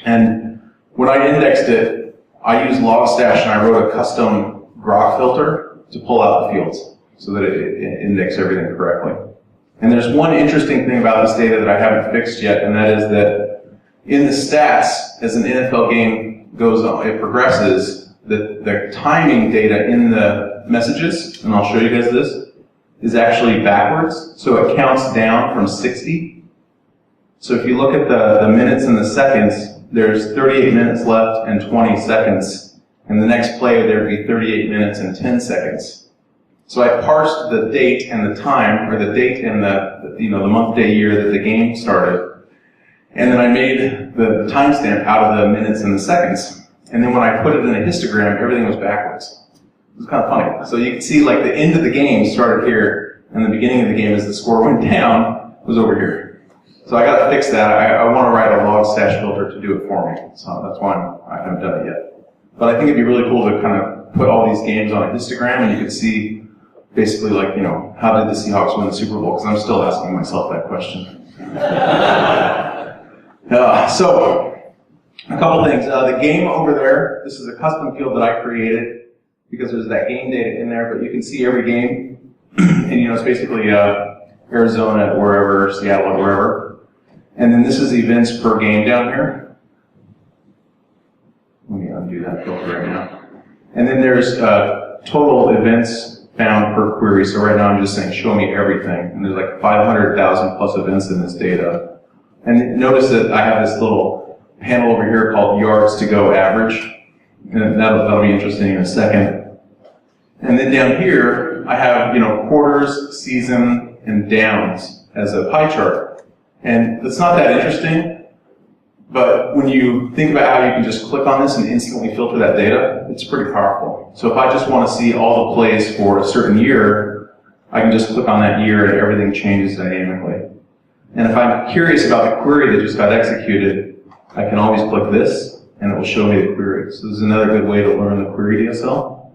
And when I indexed it, I used Logstash and I wrote a custom grok filter to pull out the fields so that it indexes everything correctly. And there's one interesting thing about this data that I haven't fixed yet, and that is that in the stats, as an NFL game goes on, it progresses, the timing data in the messages, and I'll show you guys this, is actually backwards. So it counts down from 60. So if you look at the minutes and the seconds, there's 38 minutes left and 20 seconds. And the next play there would be 38 minutes and 10 seconds. So I parsed the date and the time, or the date and the month, day, year that the game started. And then I made the timestamp out of the minutes and the seconds. And then when I put it in a histogram, everything was backwards. It was kind of funny. So you can see like the end of the game started here, and the beginning of the game as the score went down was over here. So I got to fix that. I want to write a Logstash filter to do it for me. So that's why I haven't done it yet. But I think it'd be really cool to kind of put all these games on a histogram, and you could see basically like, how did the Seahawks win the Super Bowl? Because I'm still asking myself that question. So, a couple things. The game over there, this is a custom field that I created because there's that game data in there, but you can see every game. And it's basically Arizona, wherever, Seattle, wherever. And then this is events per game down here. Let me undo that filter right now. And then there's total events found per query. So right now I'm just saying show me everything. And there's like 500,000 plus events in this data. And notice that I have this little panel over here called yards to go average. And that'll be interesting in a second. And then down here I have quarters, season, and downs as a pie chart. And it's not that interesting. But when you think about how you can just click on this and instantly filter that data, it's pretty powerful. So if I just want to see all the plays for a certain year, I can just click on that year and everything changes dynamically. And if I'm curious about the query that just got executed, I can always click this and it will show me the query. So this is another good way to learn the query DSL.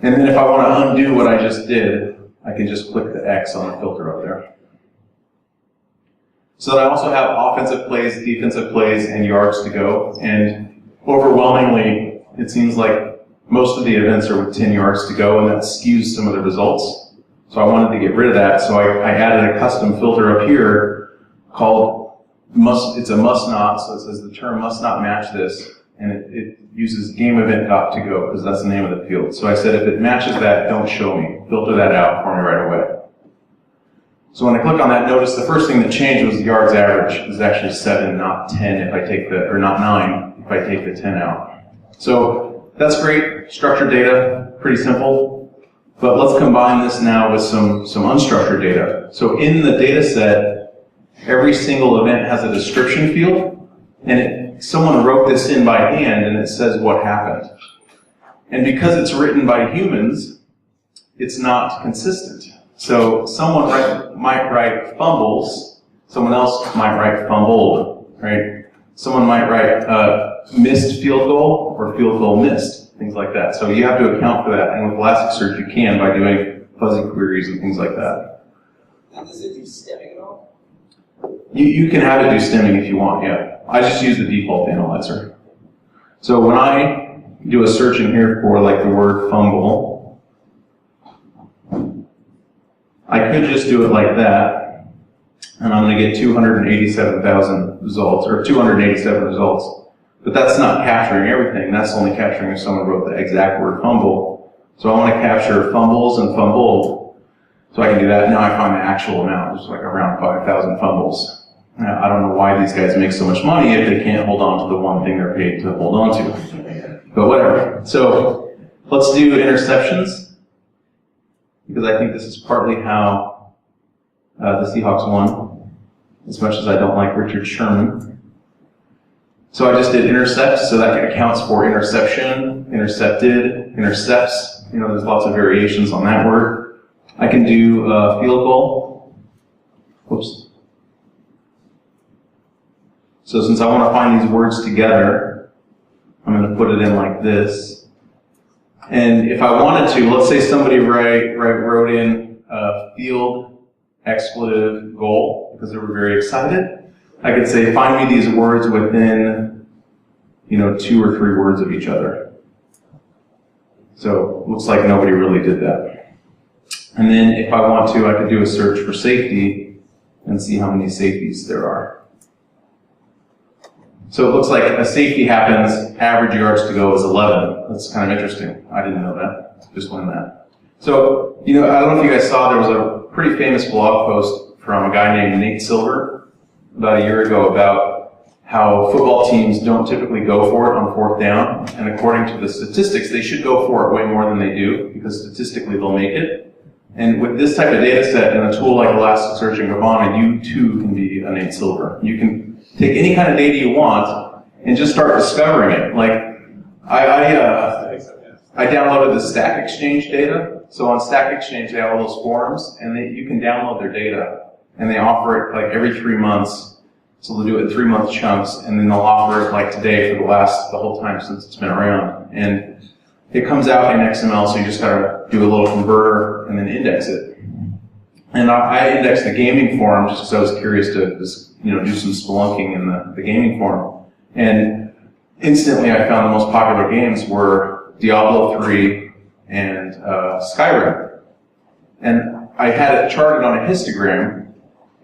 And then if I want to undo what I just did, I can just click the X on the filter up there. So then I also have offensive plays, defensive plays, and yards to go. And overwhelmingly, it seems like most of the events are with 10 yards to go, and that skews some of the results. So I wanted to get rid of that, so I added a custom filter up here called it's a must not, so it says the term must not match this, and it uses game event dot to go, because that's the name of the field. So I said if it matches that, don't show me. Filter that out for me right away. So when I click on that, notice the first thing that changed was the yards average. It was actually 7, not 10 if I take or not 9 if I take the 10 out. So that's great, structured data, pretty simple. But let's combine this now with some unstructured data. So in the data set, every single event has a description field, and and someone wrote this in by hand, and it says what happened. And because it's written by humans, it's not consistent. So someone might write fumbles, someone else might write fumbled, right? Someone might write missed field goal or field goal missed, things like that. So you have to account for that, and with Elasticsearch you can by doing fuzzy queries and things like that. And does it do stemming at all? You can have it do stemming if you want, yeah. I just use the default analyzer. So when I do a search in here for like the word fumble, I could just do it like that, and I'm going to get 287,000 results, or 287 results. But that's not capturing everything. That's only capturing if someone wrote the exact word fumble. So I want to capture fumbles and fumbled. So I can do that. Now I find the actual amount, which is like around 5,000 fumbles. Now, I don't know why these guys make so much money if they can't hold on to the one thing they're paid to hold on to. But whatever. So let's do interceptions, because I think this is partly how the Seahawks won, as much as I don't like Richard Sherman. So I just did intercept, so that accounts for interception, intercepted, intercepts. You know, there's lots of variations on that word. I can do field goal. Whoops. So since I want to find these words together, I'm going to put it in like this. And if I wanted to, let's say somebody wrote in field expletive goal because they were very excited. I could say, find me these words within, 2 or 3 words of each other. So looks like nobody really did that. And then if I want to, I could do a search for safety and see how many safeties there are. So it looks like a safety happens, average yards to go is 11. That's kind of interesting. I didn't know that. Just learned that. So, I don't know if you guys saw, there was a pretty famous blog post from a guy named Nate Silver about a year ago about how football teams don't typically go for it on 4th down. And according to the statistics, they should go for it way more than they do, because statistically they'll make it. And with this type of data set and a tool like Elasticsearch and Grafana, you too can be a Nate Silver. You can take any kind of data you want and just start discovering it. Like, I downloaded the Stack Exchange data. So on Stack Exchange, they have all those forums, and you can download their data. And they offer it like every 3 months. So they'll do it in 3-month chunks, and then they'll offer it like today for the whole time since it's been around. And it comes out in XML, so you just gotta do a little converter and then index it. And I indexed the gaming forum just because I was curious to just, do some spelunking in the gaming forum. And instantly I found the most popular games were Diablo 3 and Skyrim. And I had it charted on a histogram,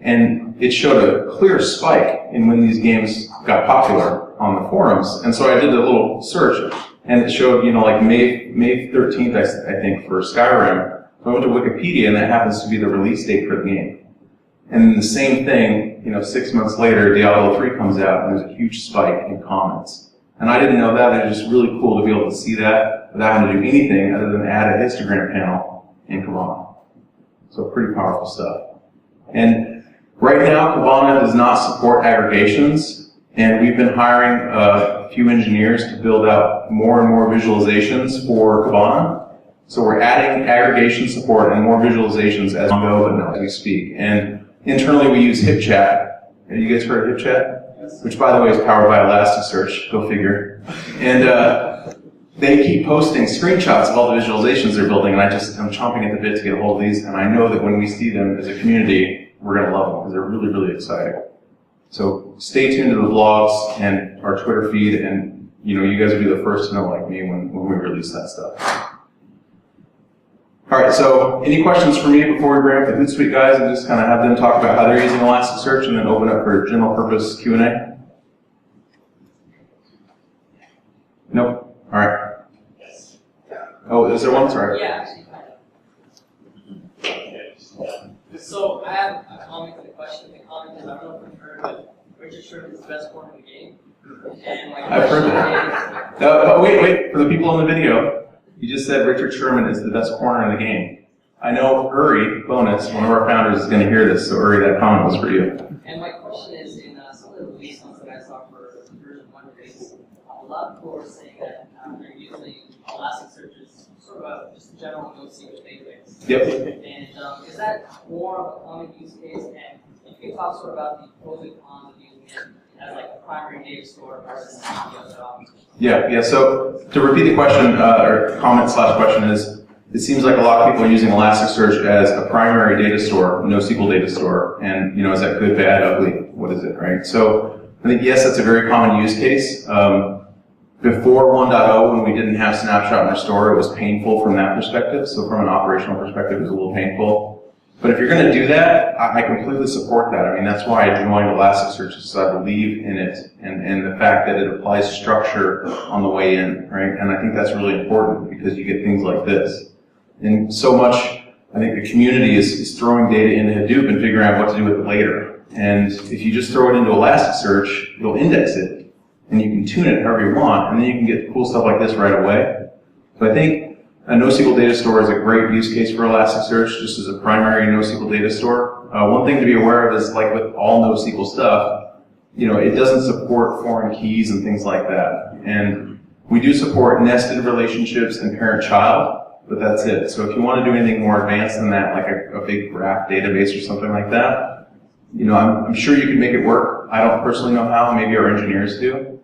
and it showed a clear spike in when these games got popular on the forums. And so I did a little search, and it showed, like May 13th, I think, for Skyrim. So I went to Wikipedia, and that happens to be the release date for the game. And the same thing, 6 months later, Diablo 3 comes out, and there's a huge spike in comments. And I didn't know that. It was just really cool to be able to see that without having to do anything other than add a histogram panel in Grafana. So pretty powerful stuff. And right now, Grafana does not support aggregations, and we've been hiring a few engineers to build out more and more visualizations for Grafana. So we're adding aggregation support and more visualizations as we go, but not as we speak. And internally, we use HipChat. Have you guys heard of HipChat? Yes. Which, by the way, is powered by Elasticsearch. Go figure. And they keep posting screenshots of all the visualizations they're building, and I'm chomping at the bit to get a hold of these. And I know that when we see them as a community, we're going to love them because they're really, really exciting. So stay tuned to the blogs and our Twitter feed, and you guys will be the first to know, like me, when we release that stuff. All right, so any questions for me before we bring up the HootSuite guys and just kind of have them talk about how they're using Elasticsearch, and then open up for general purpose Q&A? Nope. All right. Yes. Oh, is there one? Sorry. Yeah, actually, So I have a comment and a question. The comment is, I don't know if you've heard, but Richard Sherman is the best corner in the game. And my I've heard that. But wait, for the people on the video, you just said Richard Sherman is the best corner in the game. I know Uri Bonus, one of our founders, is going to hear this, so Uri, that comment was for you. And my question is, in some of the release notes that I saw for version 1.0, lot of people were saying that they're using Elasticsearch as sort of just a general NoSQL database. Yep. And is that more of a common use case? And if you can talk sort of about the pros and cons of using it as like a primary data store versus Yeah. So to repeat the question, or comment / question is, it seems like a lot of people are using Elasticsearch as a primary data store, NoSQL data store, and is that good, bad, ugly? What is it, right? So I think yes, that's a very common use case. Before 1.0, when we didn't have snapshot and restore, it was painful from that perspective. So from an operational perspective, it was a little painful. But if you're going to do that, I completely support that. I mean, that's why I joined Elasticsearch, because I believe in it and the fact that it applies structure on the way in, right? And I think that's really important because you get things like this. And so much, I think the community is throwing data into Hadoop and figuring out what to do with it later. And if you just throw it into Elasticsearch, you'll index it, and you can tune it however you want, and then you can get cool stuff like this right away. So I think a NoSQL data store is a great use case for Elasticsearch, just as a primary NoSQL data store. One thing to be aware of is, like with all NoSQL stuff, it doesn't support foreign keys and things like that. And we do support nested relationships and parent-child, but that's it. So if you want to do anything more advanced than that, like a big graph database or something like that, I'm sure you can make it work. I don't personally know how, maybe our engineers do,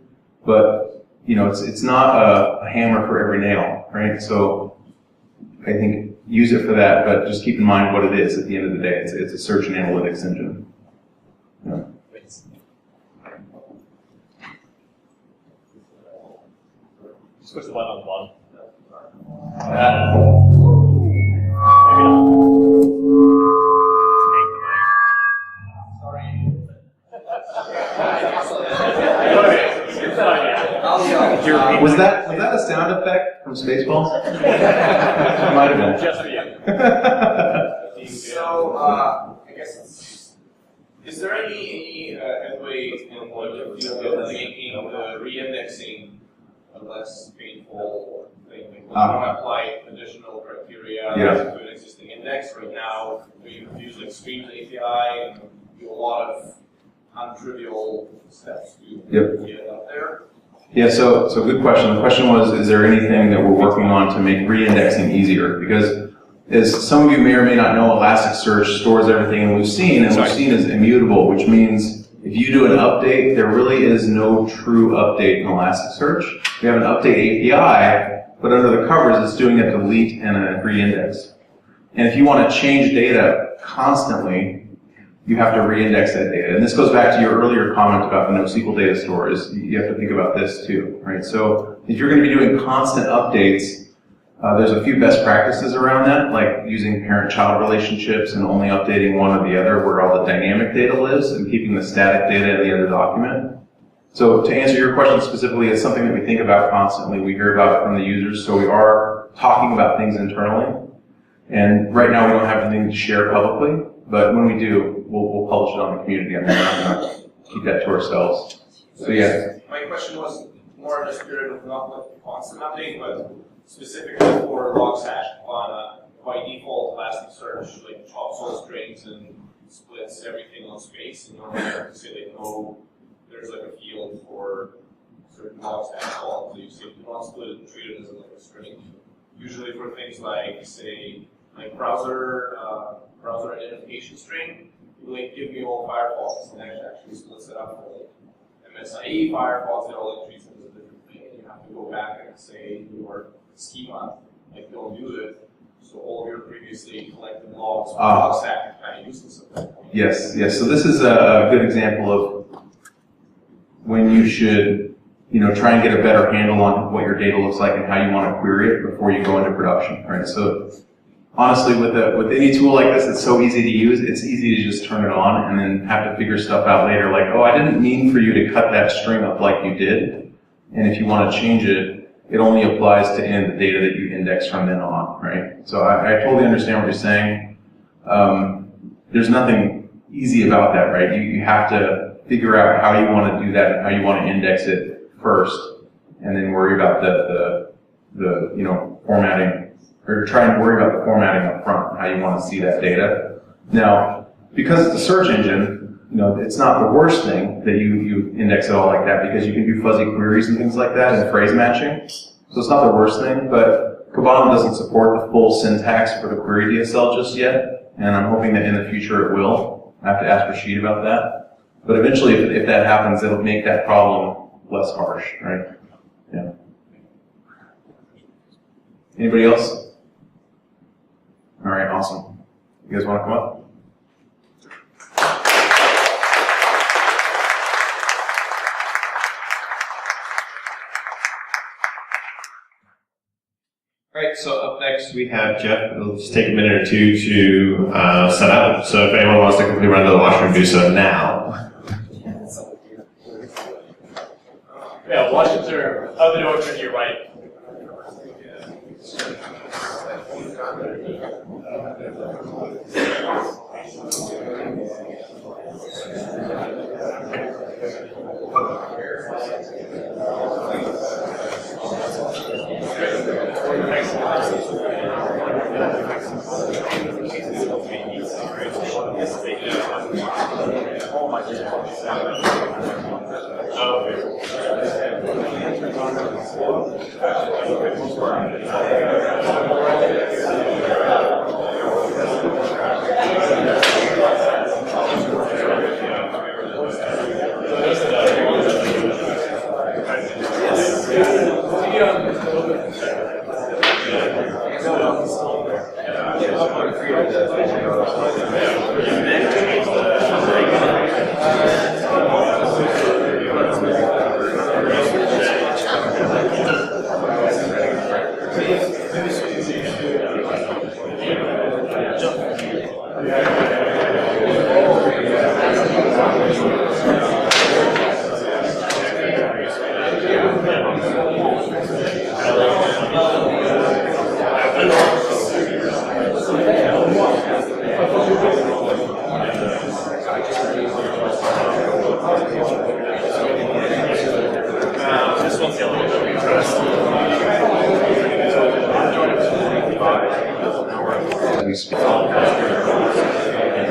but it's not a hammer for every nail, right? So I think use it for that, but just keep in mind what it is at the end of the day. It's a search and analytics engine. Yeah. Just push the button on the bottom. Maybe not. Was that a sound effect from Spaceballs? It might have been. Just for you. So, I guess, is there any headway in making the re-indexing a less painful thing? We don't apply additional criteria to an existing index. Right now, we use like Streams API and do a lot of non-trivial steps to get it out there. Yeah, so good question. The question was, is there anything that we're working on to make re-indexing easier? Because as some of you may or may not know, Elasticsearch stores everything in Lucene, and Lucene is immutable, which means if you do an update, there really is no true update in Elasticsearch. We have an update API, but under the covers, it's doing a delete and a re-index. And if you want to change data constantly, you have to re-index that data. And this goes back to your earlier comment about the NoSQL data stores. You have to think about this too, right? So if you're going to be doing constant updates, there's a few best practices around that, like using parent-child relationships and only updating one or the other where all the dynamic data lives and keeping the static data in the other document. So to answer your question specifically, it's something that we think about constantly. We hear about it from the users, so we are talking about things internally. And right now we don't have anything to share publicly, but when we do, we'll publish it on the community. I'm not going to keep that to ourselves. So yeah. My question was more in the spirit of not like a constant update, but specifically for Logstash on by default Elasticsearch, like chops all strings and splits everything on space, and normally you have to say like no, there's like a field for certain Logstash calls. So you say do not split it and treat it as like a string. Usually for things like say like browser identification string, you like give me all Firefox, and that actually splits it up for like MSIE Firefox. It all like treats it as a different thing, and you have to go back and say your schema, like don't do it. So all of your previously collected logs from Logstash are kind of useless at that point. Yes. So this is a good example of when you should, try and get a better handle on what your data looks like and how you want to query it before you go into production, right? So honestly, with any tool like this, it's so easy to use. It's easy to just turn it on and then have to figure stuff out later. Like, oh, I didn't mean for you to cut that string up like you did. And if you want to change it, it only applies to the data that you index from then on, right? So I totally understand what you're saying. There's nothing easy about that, right? You have to figure out how you want to do that and how you want to index it first, and then worry about the formatting, or try and worry about the formatting up front, how you want to see that data. Now, because it's a search engine, it's not the worst thing that you index it all like that, because you can do fuzzy queries and things like that and phrase matching. So it's not the worst thing, but Kibana doesn't support the full syntax for the query DSL just yet, and I'm hoping that in the future it will. I have to ask Rashid about that. But eventually, if that happens, it'll make that problem less harsh, right? Yeah. Anybody else? All right, awesome. You guys want to come up? All right, so up next we have Jeff. It'll just take a minute or two to set up. So if anyone wants to quickly run to the washroom, do so now. Yeah, washrooms are other door to your right.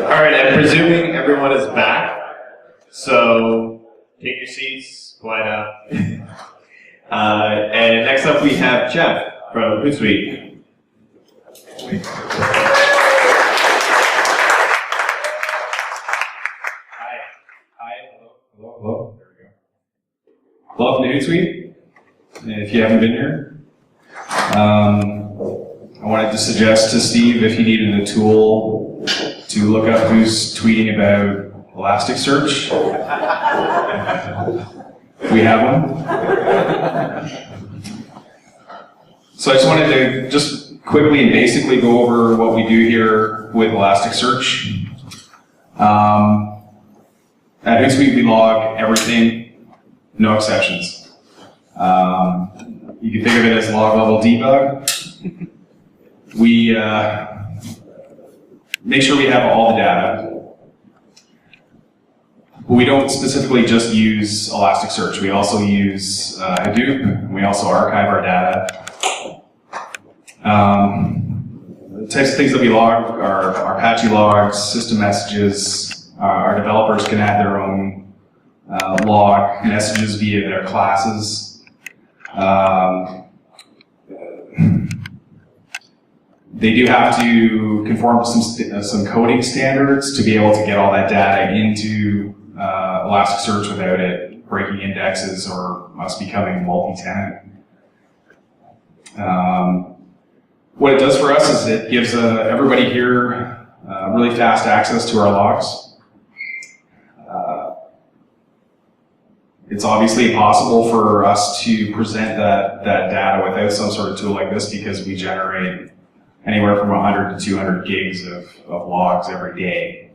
All right, I'm presuming everyone is back. So take your seats, quiet up. And next up we have Jeff from HootSuite. Hello. There we go. Welcome to HootSuite. If you haven't been here, I wanted to suggest to Steve if he needed a tool to look up who's tweeting about Elasticsearch. We have one. So I just wanted to just quickly and basically go over what we do here with Elasticsearch. At HootSuite, we log everything, no exceptions. You can think of it as log level debug. We make sure we have all the data. But we don't specifically just use Elasticsearch. We also use Hadoop, and we also archive our data. The types of things that we log are Apache logs, system messages. Our developers can add their own log messages via their classes. They do have to conform to some coding standards to be able to get all that data into Elasticsearch without it breaking indexes or us becoming multi-tenant. What it does for us is it gives everybody here really fast access to our logs. It's obviously possible for us to present that data without some sort of tool like this because we generate anywhere from 100 to 200 gigs of logs every day.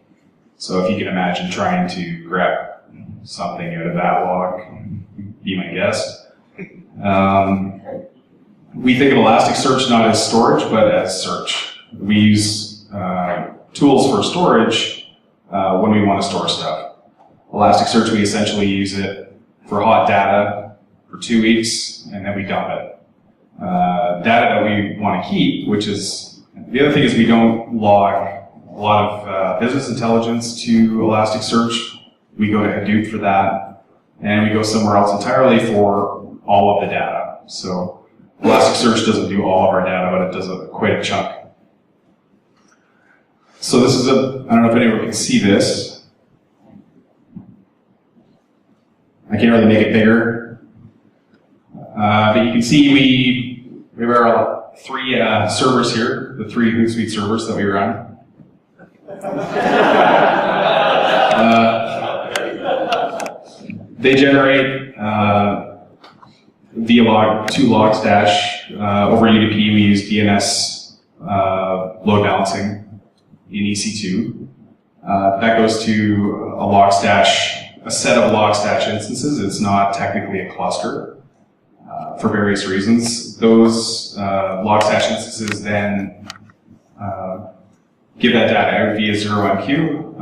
So if you can imagine trying to grab something out of that log, be my guest. We think of Elasticsearch not as storage, but as search. We use tools for storage when we want to store stuff. Elasticsearch, we essentially use it for hot data for 2 weeks, and then we dump it. Data that we want to keep, which is, the other thing is we don't log lot of business intelligence to Elasticsearch. We go to Hadoop for that, and we go somewhere else entirely for all of the data. So Elasticsearch doesn't do all of our data, but it does quite a chunk. So this is I don't know if anyone can see this. I can't really make it bigger. But you can see we have our 3 servers here, the 3 HootSuite servers that we run. They generate via 2 Logstash. Over UDP, we use DNS load balancing in EC2. That goes to a set of Logstash instances. It's not technically a cluster for various reasons. Those Logstash instances then give that data out via 0MQ.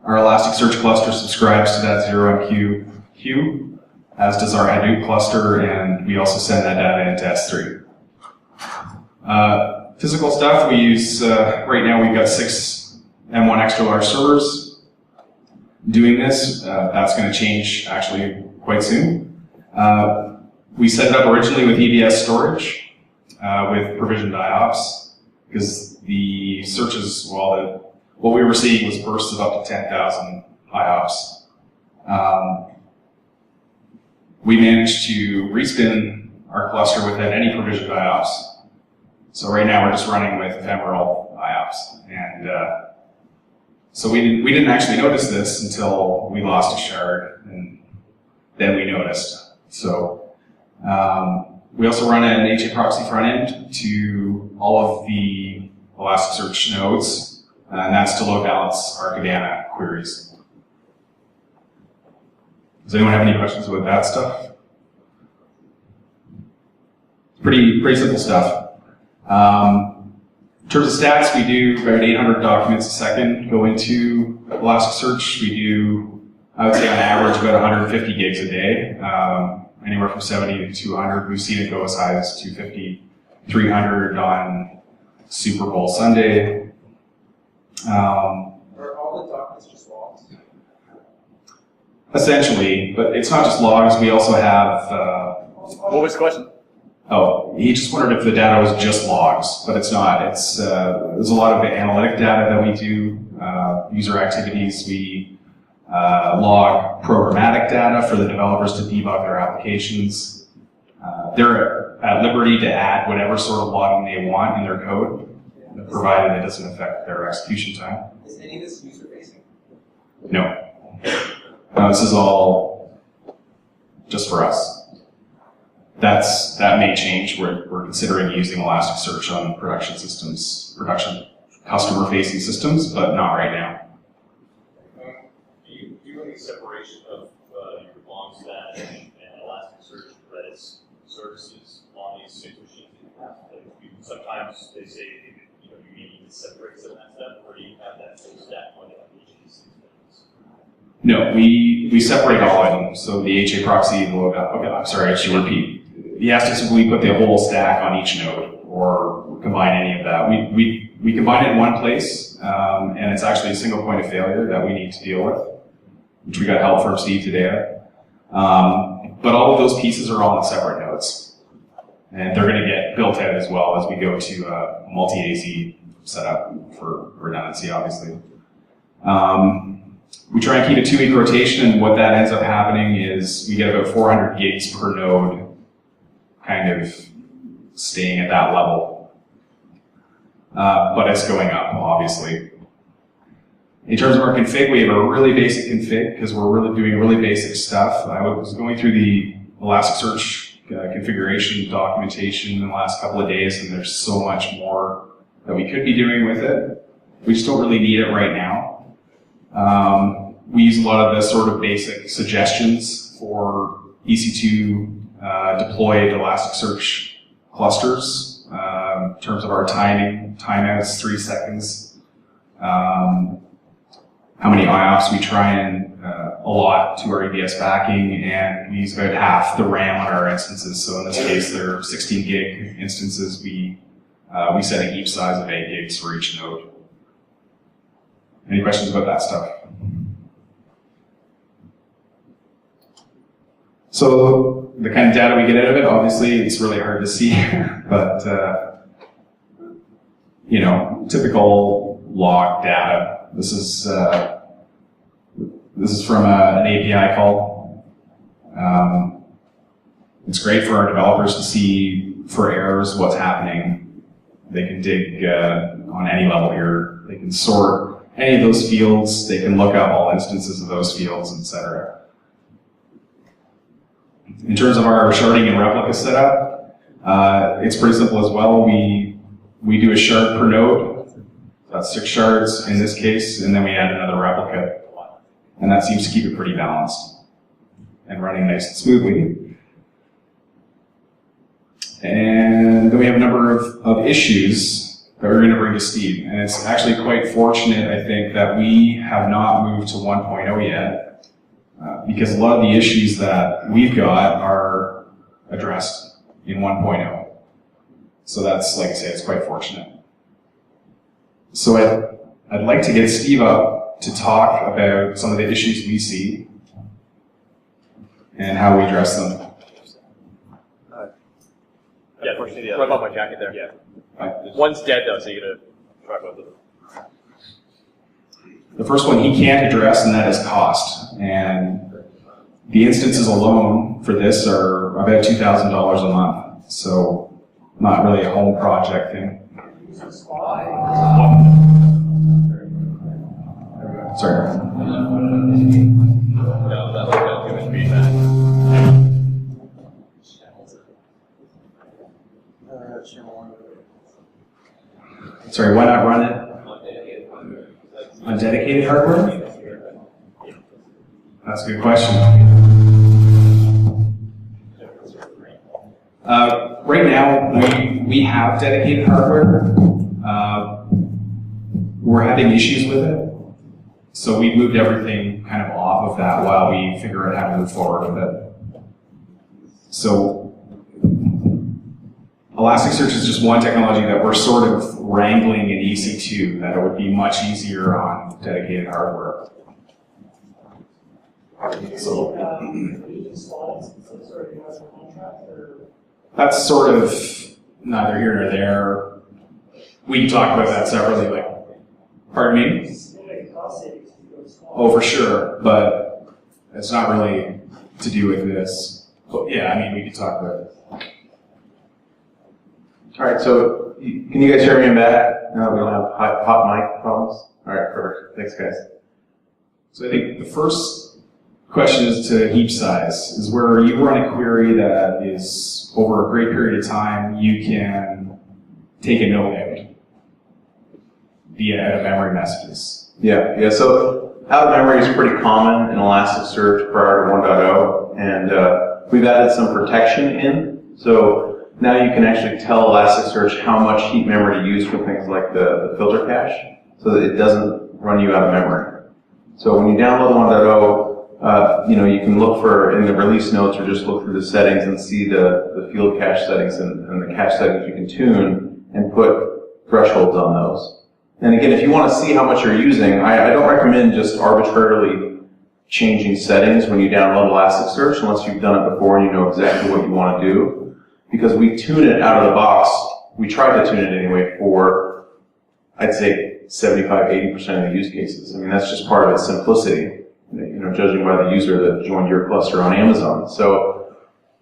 Our Elasticsearch cluster subscribes to that 0MQ queue, as does our Hadoop cluster, and we also send that data into S3. Physical stuff, we use, right now we've got 6 M1 extra large servers doing this. That's going to change actually quite soon. We set it up originally with EBS storage with provisioned IOPS, because the searches, what we were seeing was bursts of up to 10,000 IOPS. We managed to respin our cluster without any provisioned IOPS. So right now we're just running with ephemeral IOPS. And so we didn't actually notice this until we lost a shard, and then we noticed. So we also run an HA proxy front end to all of the Elasticsearch nodes, and that's to load balance our Kibana queries. Does anyone have any questions about that stuff? Pretty simple stuff. In terms of stats, we do about 800 documents a second go into Elasticsearch. We do, I would say on average, about 150 gigs a day, anywhere from 70 to 200. We've seen it go as high as 250, 300 on Super Bowl Sunday. Are all the documents just logs? Essentially, but it's not just logs. We also have... What was the question? Oh, he just wondered if the data was just logs, but it's not. It's there's a lot of analytic data that we do, user activities. We log programmatic data for the developers to debug their applications. They're at liberty to add whatever sort of logging they want in their code, provided it doesn't affect their execution time. Is any of this user-facing? No. This is all just for us. That may change. We're considering using Elasticsearch on production customer-facing systems, but not right now. Do you do any separation of your Logstash and Elasticsearch Redis services on these 6 machines that you have? Like, sometimes they say you need to separate some of that stuff, or do you have that full stack on each of these things? No, we separate all of them. So the HA proxy, okay, I'm sorry, I should repeat. He asked us if we put the whole stack on each node or combine any of that. We combine it in one place, and it's actually a single point of failure that we need to deal with, which we got help from Steve today. But all of those pieces are all in separate nodes, and they're going to get built out as well as we go to a multi-AZ setup for redundancy, obviously. We try and keep a 2-week rotation, and what that ends up happening is we get about 400 gigs per node kind of staying at that level. But it's going up, obviously. In terms of our config, we have a really basic config because we're really doing really basic stuff. I was going through the Elasticsearch configuration documentation in the last couple of days, and there's so much more that we could be doing with it. We just don't really need it right now. We use a lot of the sort of basic suggestions for EC2 deployed Elasticsearch clusters in terms of our timing, timeouts, 3 seconds, how many IOPS we try and allot to our EBS backing, and we use about half the RAM on our instances. So in this case, there are 16 gig instances. We set a heap size of 8 gigs for each node. Any questions about that stuff? So the kind of data we get out of it, obviously, it's really hard to see, but you know, typical log data. This is from an API call. It's great for our developers to see for errors what's happening. They can dig on any level here. They can sort any of those fields. They can look up all instances of those fields, etc. In terms of our sharding and replica setup, it's pretty simple as well. We do a shard per node. That's 6 shards in this case, and then we add another replica. And that seems to keep it pretty balanced and running nice and smoothly. And then we have a number of issues that we're going to bring to Steve. And it's actually quite fortunate, I think, that we have not moved to 1.0 yet. Because a lot of the issues that we've got are addressed in 1.0. So that's, like I say, it's quite fortunate. So I'd like to get Steve up to talk about some of the issues we see and how we address them. Yeah, unfortunately, what about my jacket there? Yeah. One's dead though, so you gotta talk about them. The first one he can't address, and that is cost. And the instances alone for this are about $2,000 a month. So not really a home project thing. Sorry. No, that's not too much feedback. Sorry, why not run it on dedicated hardware? That's a good question. Right now, we have dedicated hardware. We're having issues with it. So we moved everything kind of off of that while we figure out how to move forward with it. So Elasticsearch is just one technology that we're sort of wrangling in EC2, that it would be much easier on dedicated hardware. So, that's sort of neither here nor there. We can talk about that separately. Like, pardon me? Oh, for sure, but it's not really to do with this. But yeah, I mean, we could talk about it. All right, so can you guys hear me in back? No, we don't have hot mic problems? All right, perfect. Thanks, guys. So I think the first question is to heap size, is where you run a query that is over a great period of time, you can take a node out via out-of-memory messages. Yeah, so out-of-memory is pretty common in Elasticsearch prior to 1.0, and we've added some protection in. So now you can actually tell Elasticsearch how much heap memory to use for things like the filter cache, so that it doesn't run you out of memory. So when you download 1.0, you can look for in the release notes or just look through the settings and see the field cache settings and the cache settings you can tune and put thresholds on those. And again, if you want to see how much you're using, I don't recommend just arbitrarily changing settings when you download Elasticsearch unless you've done it before and you know exactly what you want to do. Because we tune it out of the box, we try to tune it anyway for, I'd say, 75–80% of the use cases. I mean, that's just part of its simplicity, judging by the user that joined your cluster on Amazon. So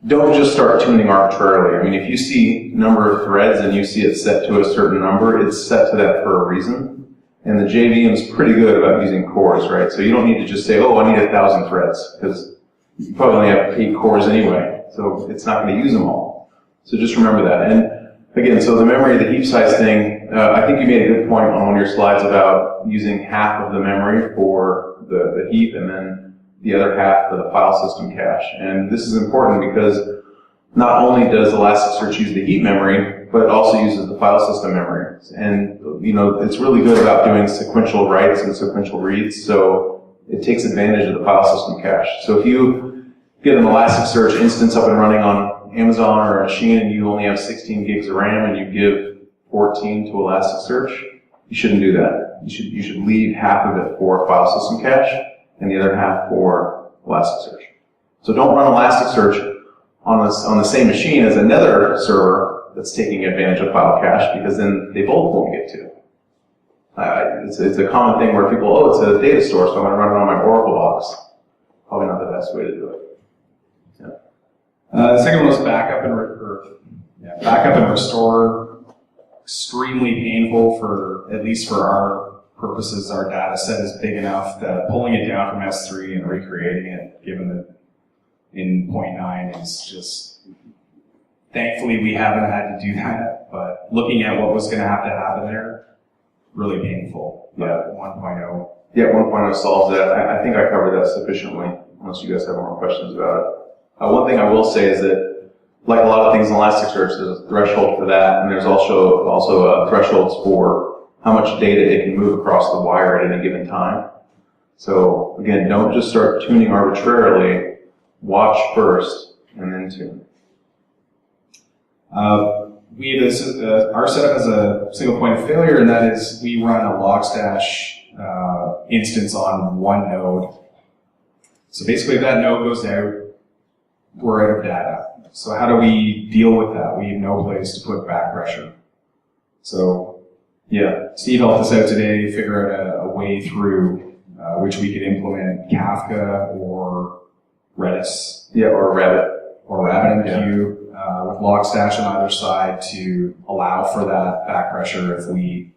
don't just start tuning arbitrarily. I mean, if you see number of threads and you see it set to a certain number, it's set to that for a reason. And the JVM is pretty good about using cores, right? So you don't need to just say, oh, I need 1,000 threads, because you probably only have 8 cores anyway, so it's not going to use them all. So just remember that. And again, so the memory, the heap size thing, I think you made a good point on one of your slides about using half of the memory for the heap and then the other half for the file system cache. And this is important because not only does Elasticsearch use the heap memory, but it also uses the file system memory. And, it's really good about doing sequential writes and sequential reads, so it takes advantage of the file system cache. So if you get an Elasticsearch instance up and running on Amazon or a machine and you only have 16 gigs of RAM and you give 14 to Elasticsearch, You shouldn't do that. You should leave half of it for file system cache and the other half for Elasticsearch. So don't run Elasticsearch on the same machine as another server that's taking advantage of file cache, because then they both won't get to. It's a common thing where people, oh, it's a data store, so I'm going to run it on my Oracle box. Probably not the best way to do it. The second one was backup and restore. Extremely painful for, at least for our purposes. Our data set is big enough that pulling it down from S3 and recreating it, given that in 0.9 is just, thankfully we haven't had to do that, but looking at what was going to happen there, really painful. Yeah. 1.0. Yeah, 1.0 solves that. I think I covered that sufficiently, unless you guys have more questions about it. One thing I will say is that, like a lot of things in Elasticsearch, there's a threshold for that, and there's also thresholds for how much data it can move across the wire at any given time. So again, don't just start tuning arbitrarily. Watch first, and then tune. We have our setup has a single point of failure, and that is we run a Logstash instance on one node. So basically, if that node goes out, we're out of data. So how do we deal with that? We have no place to put back pressure. So yeah, Steve helped us out today to figure out a way through which we could implement Kafka or Redis. Yeah, or Rabbit. Or RabbitMQ with Logstash on either side to allow for that back pressure if we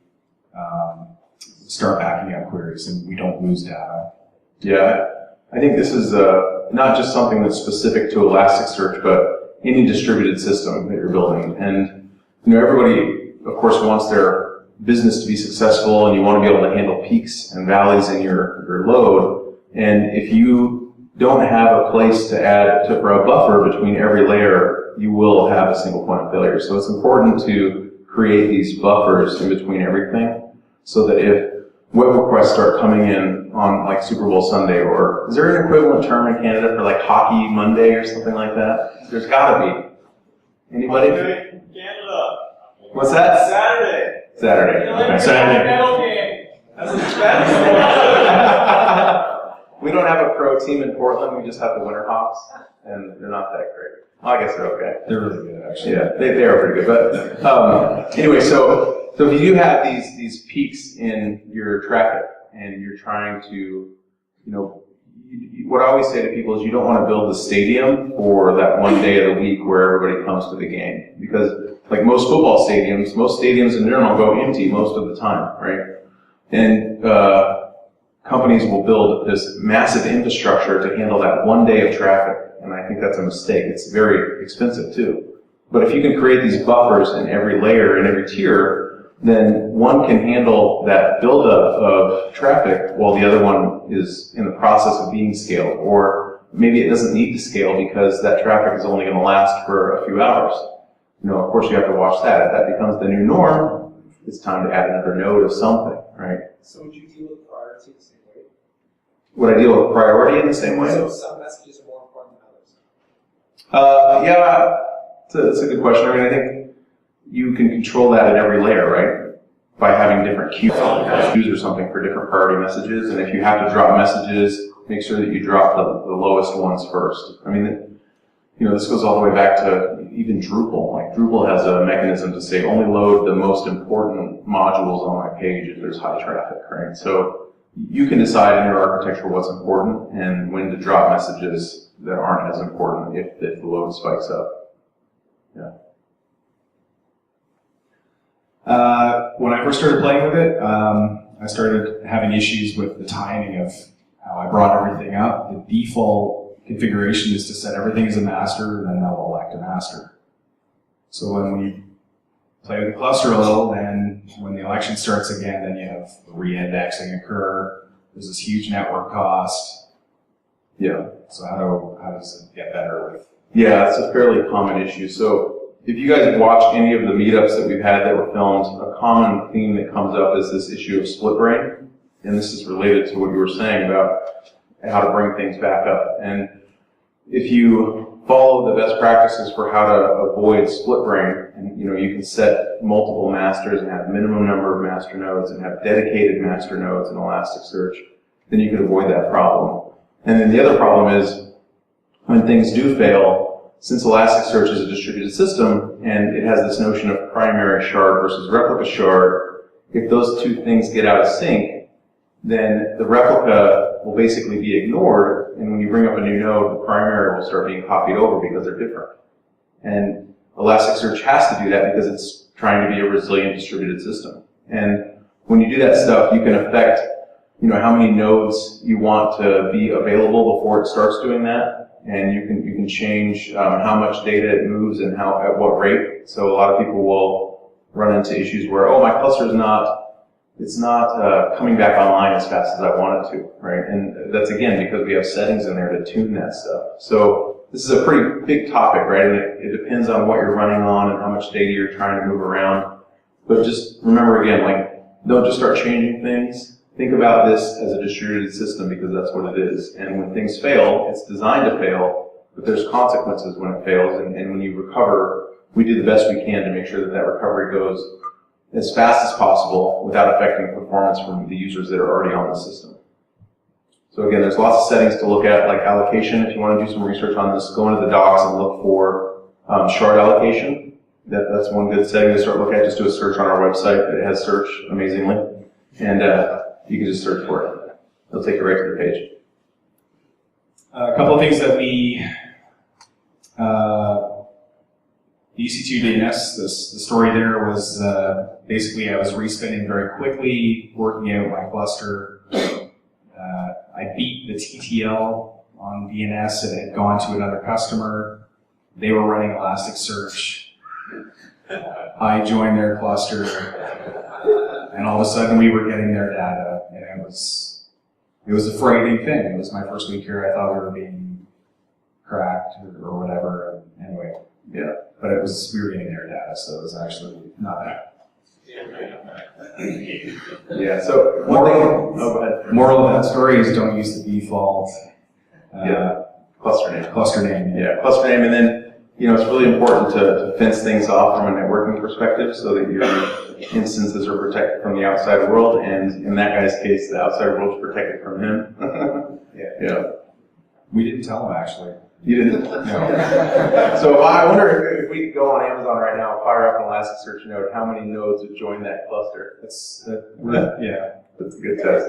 start backing up queries and we don't lose data. Yeah, I think this is not just something that's specific to Elasticsearch, but any distributed system that you're building. And everybody, of course, wants their business to be successful, and you want to be able to handle peaks and valleys in your load. And if you don't have a place to add for a buffer between every layer, you will have a single point of failure. So it's important to create these buffers in between everything, so that if web requests start coming in on like Super Bowl Sunday, or is there an equivalent term in Canada for like Hockey Monday or something like that? There's got to be. Anybody? Canada. What's that? Saturday. Saturday. Okay, Saturday. medal game. That's the We don't have a pro team in Portland. We just have the Winterhawks, and they're not that great. Well, I guess they're okay. They're really good, actually. Yeah, they are pretty good. But anyway, so if you do have these peaks in your traffic, and you're trying to, what I always say to people is you don't want to build the stadium for that one day of the week where everybody comes to the game, because like most football stadiums, most stadiums in general go empty most of the time, right? And companies will build this massive infrastructure to handle that one day of traffic. And I think that's a mistake. It's very expensive too. But if you can create these buffers in every layer and every tier, then one can handle that buildup of traffic while the other one is in the process of being scaled. Or maybe it doesn't need to scale because that traffic is only going to last for a few hours. Of course you have to watch that. If that becomes the new norm, it's time to add another node of something, right? So would you deal with priority the same way? Would I deal with priority in the same way? So some messages are more important than others. Yeah, it's a good question. I think you can control that at every layer, right? By having different queues or something for different priority messages. And if you have to drop messages, make sure that you drop the lowest ones first. I mean, this goes all the way back to even Drupal. Like Drupal has a mechanism to say only load the most important modules on my page if there's high traffic, right? So you can decide in your architecture what's important and when to drop messages that aren't as important if the load spikes up. Yeah. When I first started playing with it, I started having issues with the timing of how I brought everything up. The default configuration is to set everything as a master, and then that will elect a master. So when we play with the cluster a little, then when the election starts again, then you have re-indexing occur. There's this huge network cost. Yeah. So how does it get better with? Yeah, it's a fairly common issue. So if you guys watch any of the meetups that we've had that were filmed, a common theme that comes up is this issue of split brain. And this is related to what you were saying about how to bring things back up. And if you follow the best practices for how to avoid split brain, and you can set multiple masters and have minimum number of master nodes and have dedicated master nodes in Elasticsearch, then you could avoid that problem. And then the other problem is when things do fail, since Elasticsearch is a distributed system and it has this notion of primary shard versus replica shard, if those two things get out of sync, then the replica will basically be ignored, and when you bring up a new node, the primary will start being copied over because they're different. And Elasticsearch has to do that because it's trying to be a resilient distributed system. And when you do that stuff, you can affect, how many nodes you want to be available before it starts doing that, and you can change how much data it moves and at what rate. So a lot of people will run into issues where, oh, my cluster is not coming back online as fast as I want it to, right? And that's again because we have settings in there to tune that stuff. So this is a pretty big topic, right? And it depends on what you're running on and how much data you're trying to move around. But just remember again, don't just start changing things. Think about this as a distributed system because that's what it is. And when things fail, it's designed to fail, but there's consequences when it fails. And when you recover, we do the best we can to make sure that that recovery goes as fast as possible without affecting performance from the users that are already on the system. So again, there's lots of settings to look at, like allocation. If you want to do some research on this, go into the docs and look for shard allocation. That's one good setting to start looking at. Just do a search on our website. It has search, amazingly. And you can just search for it. It'll take you right to the page. A couple of things that we EC2 DNS, the story there was basically I was respinning very quickly, working out my cluster. I beat the TTL on DNS. It had gone to another customer. They were running Elasticsearch. I joined their cluster, and all of a sudden we were getting their data, and it was a frightening thing. It was my first week here. I thought we were being cracked or whatever. Anyway, yeah. But we were getting their data, so it was actually not that. Yeah, so moral of that story is don't use the default cluster name. Cluster name. Yeah, cluster name, and then it's really important to fence things off from a networking perspective so that your instances are protected from the outside world, and in that guy's case, the outside world is protected from him. Yeah. We didn't tell him actually. You didn't? No. So I wonder if we could go on Amazon right now, fire up an Elasticsearch node, how many nodes would join that cluster? That's a good test.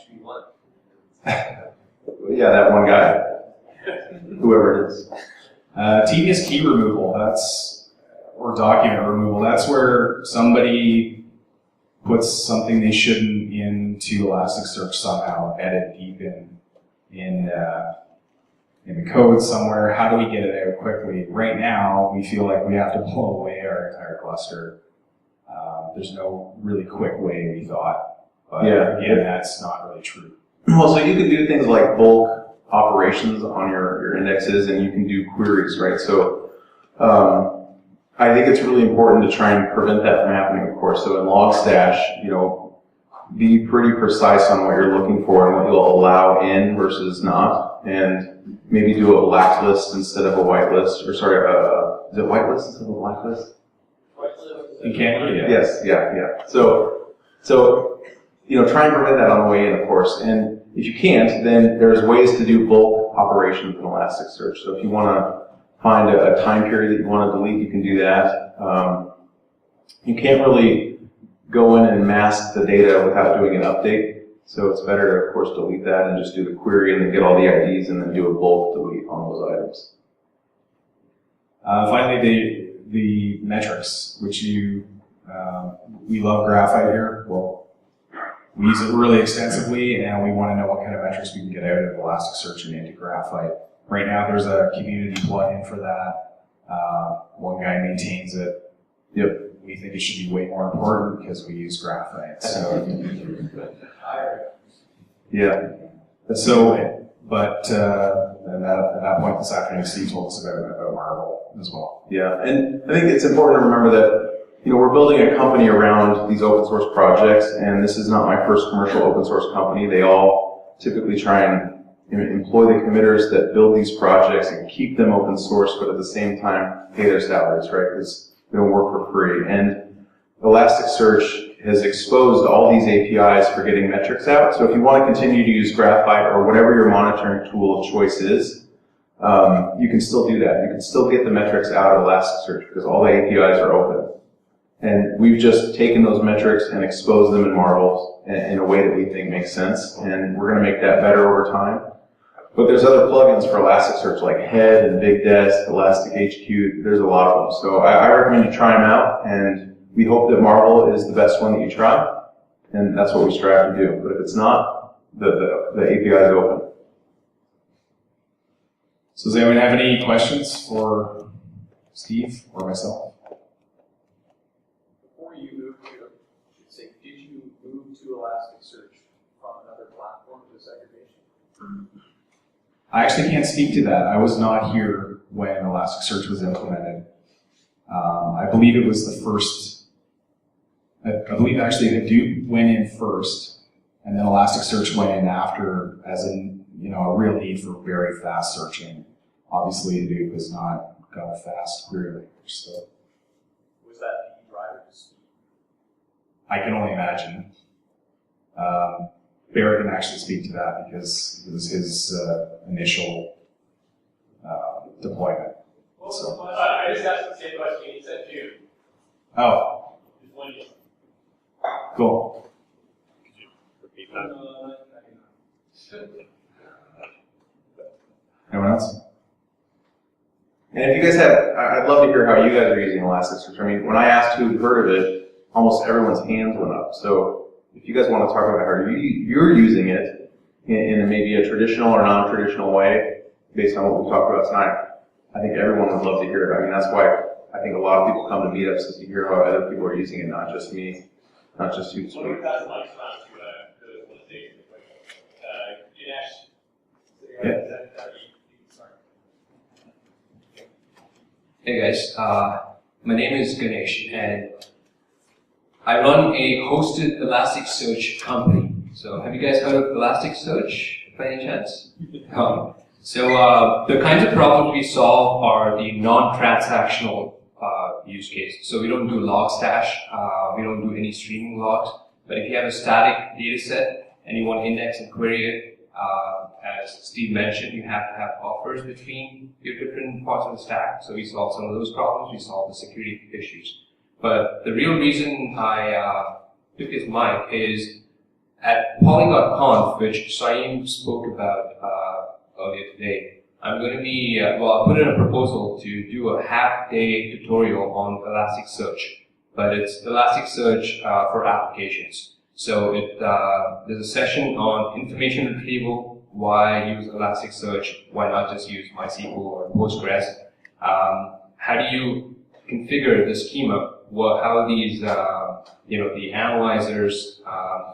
Should be one. Yeah, that one guy. Whoever it is. Tedious key removal, or document removal, that's where somebody puts something they shouldn't into Elasticsearch somehow, embedded deep in the code somewhere. How do we get it out quickly? Right now, we feel like we have to blow away our entire cluster. There's no really quick way, we thought. But again, that's not really true. Well, so you can do things like bulk operations on your indexes, and you can do queries, right? So I think it's really important to try and prevent that from happening, of course. So in Logstash, be pretty precise on what you're looking for and what you'll allow in versus not, and maybe do a black list instead of a white list, or sorry, is it white list instead of a black list? You can, yeah. Yes, yeah. So try and prevent that on the way in, of course, and if you can't, then there's ways to do bulk operations in Elasticsearch. So if you want to find a time period that you want to delete, you can do that. You can't really go in and mask the data without doing an update. So it's better to, of course, delete that and just do the query and then get all the IDs and then do a bulk delete on those items. Finally, the metrics, which we love Graphite here. Well, we use it really extensively, and we want to know what kind of metrics we can get out of Elasticsearch and into Graphite. Right now, there's a community plugin for that. One guy maintains it. Yep. We think it should be way more important because we use Graphite. So, yeah. So, but at that point this afternoon, Steve told us about Marvel as well. Yeah, and I think it's important to remember that we're building a company around these open source projects, and this is not my first commercial open source company. They all typically try and employ the committers that build these projects and keep them open source, but at the same time pay their salaries, right? Because they don't work for free. And Elasticsearch has exposed all these APIs for getting metrics out. So if you want to continue to use Graphite or whatever your monitoring tool of choice is, you can still do that. You can still get the metrics out of Elasticsearch because all the APIs are open. And we've just taken those metrics and exposed them in Marvel in a way that we think makes sense. And we're going to make that better over time. But there's other plugins for Elasticsearch like Head and Big Desk, Elastic HQ. There's a lot of them. So I recommend you try them out. And we hope that Marvel is the best one that you try. And that's what we strive to do. But if it's not, the API is open. So does anyone have any questions for Steve or myself? Before you moved to, I should say, did you move to Elasticsearch from another platform to segregation? I actually can't speak to that. I was not here when Elasticsearch was implemented. I believe it was the first, I believe actually Hadoop went in first, and then Elasticsearch went in after, as in, a real need for very fast searching. Obviously, Hadoop has not got a fast query language, so. Was that the driver to speed? I can only imagine. Beier can actually speak to that because it was his initial deployment. So. I just asked the same question. He said June. Oh, Just one year. cool. Could you repeat that? Anyone else? And if you guys have, I'd love to hear how you guys are using Elasticsearch. I mean, when I asked who'd heard of it, almost everyone's hands went up. So if you guys want to talk about how you're using it in maybe a traditional or non-traditional way, based on what we talked about tonight, I think everyone would love to hear it. I mean, that's why I think a lot of people come to meetups is to hear how other people are using it, not just me, not just HootSuite. Well, that's my response to the station. Dinesh. Yeah. Hey guys, my name is Ganesh and I run a hosted Elasticsearch company. So have you guys heard of Elasticsearch by any chance? So the kinds of problems we solve are the non-transactional use cases. So we don't do log stash, we don't do any streaming logs, but if you have a static data set and you want to index and query it, as Steve mentioned, you have to have buffers between your different parts of the stack. So we solve some of those problems, we solve the security issues. But the real reason I took this mic is at Polygon.conf, which Saeem spoke about earlier today, I'm going to be, I put in a proposal to do a half-day tutorial on Elasticsearch, but it's Elasticsearch for applications. So there's a session on information retrieval, why use Elasticsearch, why not just use MySQL or Postgres. How do you configure the schema? How these, the analyzers,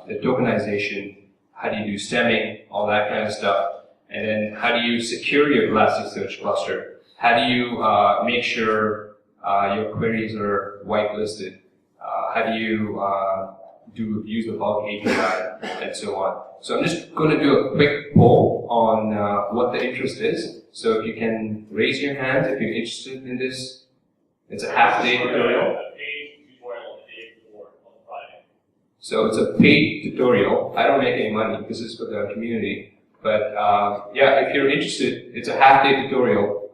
the tokenization, how do you do stemming, all that kind of stuff. And then how do you secure your Elasticsearch cluster? How do you make sure your queries are whitelisted? How do you use the bulk API and so on? So I'm just going to do a quick poll on what the interest is. So if you can raise your hand if you're interested in this. It's a half-day tutorial. So it's a paid tutorial. I don't make any money. This is for the community. But yeah, if you're interested, it's a half-day tutorial.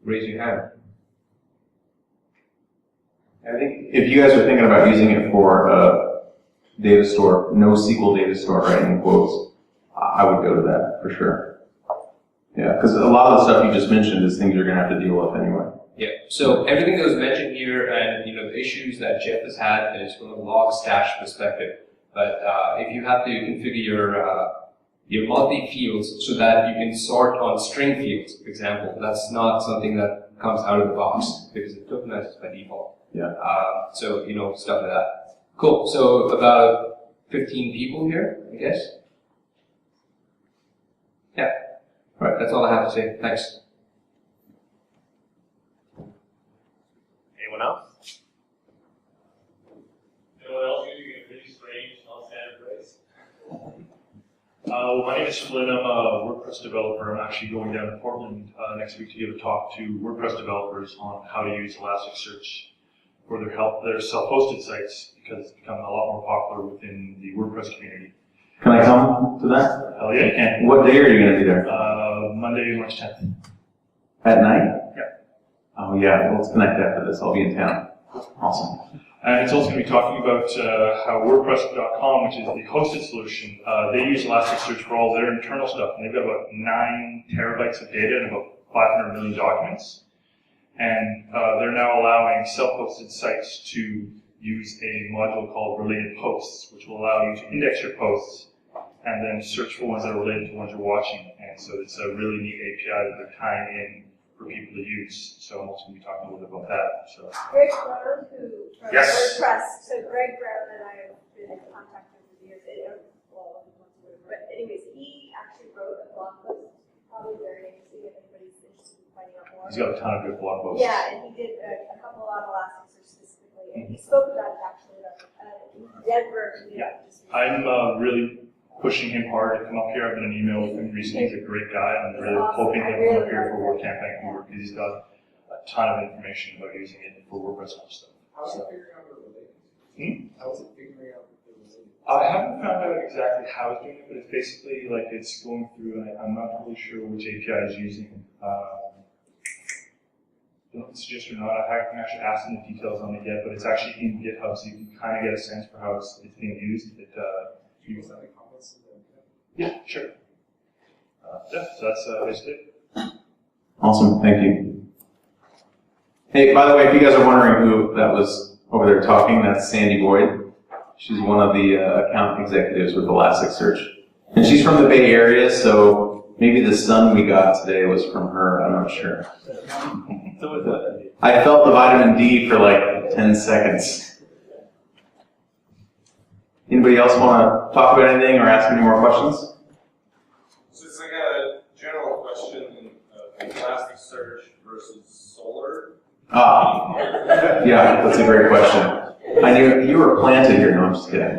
Raise your hand. I think if you guys are thinking about using it for a data store, NoSQL data store, right, in quotes, I would go to that for sure. Yeah, because a lot of the stuff you just mentioned is things you're going to have to deal with anyway. Yeah, so everything that was mentioned here and the issues that Jeff has had is from a log stash perspective. But if you have to configure your multi-fields so that you can sort on string fields, for example, that's not something that comes out of the box because it tokenizes by default. Yeah. So, stuff like that. Cool. So about 15 people here, I guess. Yeah. All right. That's all I have to say. Thanks. Anyone else? Anyone else using a really strange non-standard phrase? My name is Flynn. I'm a WordPress developer. I'm actually going down to Portland next week to give a talk to WordPress developers on how to use Elasticsearch for their self-hosted sites, because it's become a lot more popular within the WordPress community. Can I come to that? Hell yeah, you can. What day are you going to be there? Monday, March 10th. At night? Yeah. Oh yeah, well, let's connect after this. I'll be in town. Awesome. And it's also going to be talking about how WordPress.com, which is the hosted solution, they use Elasticsearch for all their internal stuff. And they've got about 9 terabytes of data and about 500 million documents. And they're now allowing self-hosted sites to use a module called related posts, which will allow you to index your posts and then search for ones that are related to ones you're watching. And so it's a really neat API that they're tying in for people to use. So I'm also going to be talking a little bit about that. So. Greg Brown, who from Yes. WordPress. So Greg Brown and I have been in contact for years. But anyways, he actually wrote a blog post, probably very interesting if anybody's interested in finding out more. He's got a ton of good blog posts. Yeah, and he did a couple on Elasticsearch specifically, and he spoke about it actually in Denver. Yeah, I'm really pushing him hard to come up here. I've been in email with him recently. He's a great guy. I'm really hoping he'll come up here for WordCamp Vancouver, because he's got a ton of information about using it for WordPress and stuff. How's it figuring out the related? How's it figuring out the related? I haven't found out exactly how it's doing it, but it's basically like it's going through, and I'm not really sure which API is using. I don't know if it's just or not. I haven't actually asked him the details on it yet, but it's actually in GitHub, so you can kind of get a sense for how it's being used. Yeah, sure. Yeah, so that's basically it. Awesome, thank you. Hey, by the way, if you guys are wondering who that was over there talking, that's Sandy Boyd. She's one of the account executives with Elasticsearch. And she's from the Bay Area, so maybe the sun we got today was from her, I'm not sure. I felt the vitamin D for like 10 seconds. Anybody else want to talk about anything or ask any more questions? So it's like a general question, Elasticsearch versus Solar. Yeah, that's a great question. I knew you were planted here. No, I'm just kidding.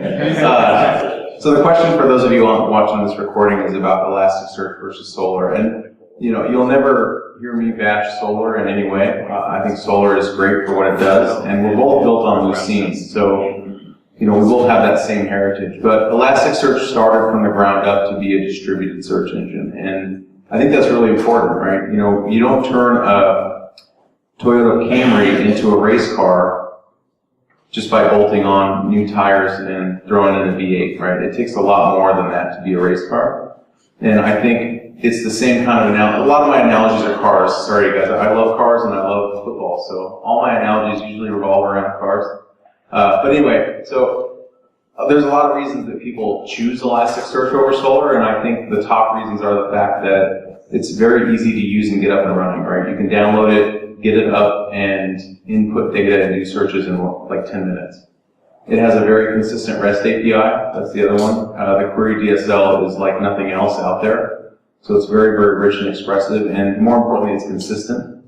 So the question for those of you watching this recording is about Elasticsearch versus Solar. And you'll never hear me bash Solar in any way. I think Solar is great for what it does, and we're both built on Lucene. So we both have that same heritage. But Elasticsearch started from the ground up to be a distributed search engine. And I think that's really important, right? You don't turn a Toyota Camry into a race car just by bolting on new tires and throwing in a V8, right? It takes a lot more than that to be a race car. And I think it's the same kind of analogy. A lot of my analogies are cars. Sorry, guys. I love cars and I love football. So all my analogies usually revolve around cars. But anyway, so there's a lot of reasons that people choose Elasticsearch over Solar, and I think the top reasons are the fact that it's very easy to use and get up and running, right? You can download it, get it up, and input data and do searches in like 10 minutes. It has a very consistent REST API. That's the other one. The query DSL is like nothing else out there. So it's very, very rich and expressive, and more importantly, it's consistent.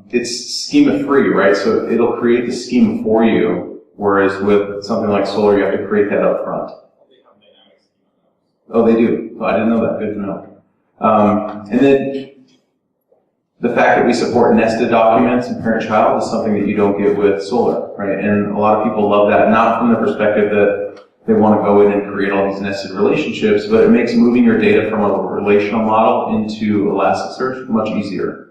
It's schema-free, right? So it'll create the schema for you, whereas with something like Solar, you have to create that up front. Oh, they do? Oh, I didn't know that. Good to know. And then the fact that we support nested documents and parent-child is something that you don't get with Solar, right? And a lot of people love that, not from the perspective that they want to go in and create all these nested relationships, but it makes moving your data from a relational model into Elasticsearch much easier.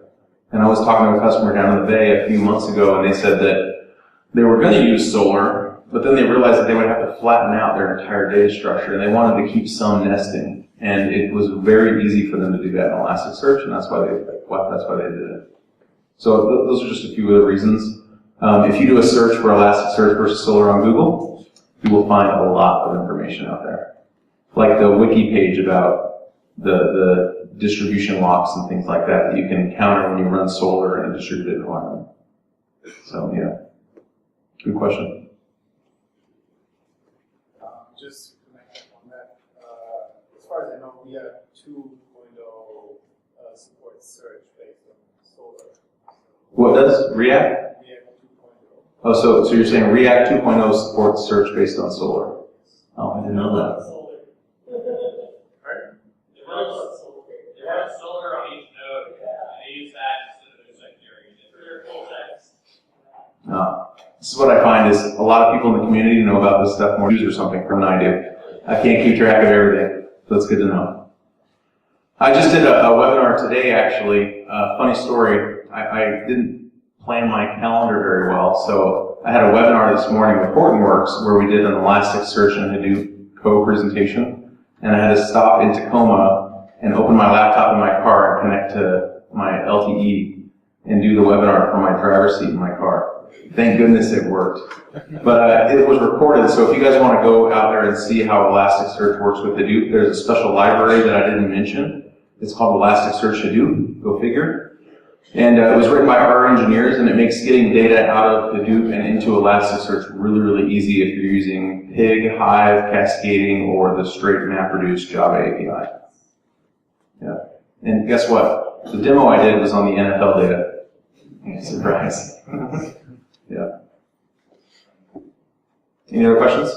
And I was talking to a customer down in the Bay a few months ago, and they said that they were going to use Solar, but then they realized that they would have to flatten out their entire data structure, and they wanted to keep some nesting. And it was very easy for them to do that in Elasticsearch, and that's why they did it. So those are just a few of the reasons. If you do a search for Elasticsearch versus Solar on Google, you will find a lot of information out there. Like the wiki page about the distribution locks and things like that you can encounter when you run Solar in a distributed environment. So yeah, good question. Just connect on that. As far as I know, we have 2.0 support search based on Solar. What does React? React 2.0. Oh, so you're saying React 2.0 supports search based on Solar? Oh, I didn't know that. They run solar on each node, and they use that instead of their secondary. This is what I find is a lot of people in the community know about this stuff more or something than I do. I can't keep track of everything, so it's good to know. I just did a webinar today, actually. Funny story. I didn't plan my calendar very well, so I had a webinar this morning with Hortonworks where we did an Elasticsearch and Hadoop co-presentation, and I had to stop in Tacoma and open my laptop in my car and connect to my LTE and do the webinar from my driver's seat in my car. Thank goodness it worked. But it was recorded, so if you guys want to go out there and see how Elasticsearch works with Hadoop, there's a special library that I didn't mention. It's called Elasticsearch Hadoop, go figure. And it was written by our engineers, and it makes getting data out of Hadoop and into Elasticsearch really, really easy if you're using Pig, Hive, Cascading, or the straight MapReduce Java API. Yeah. And guess what? The demo I did was on the NFL data. Surprise. Yeah. Any other questions?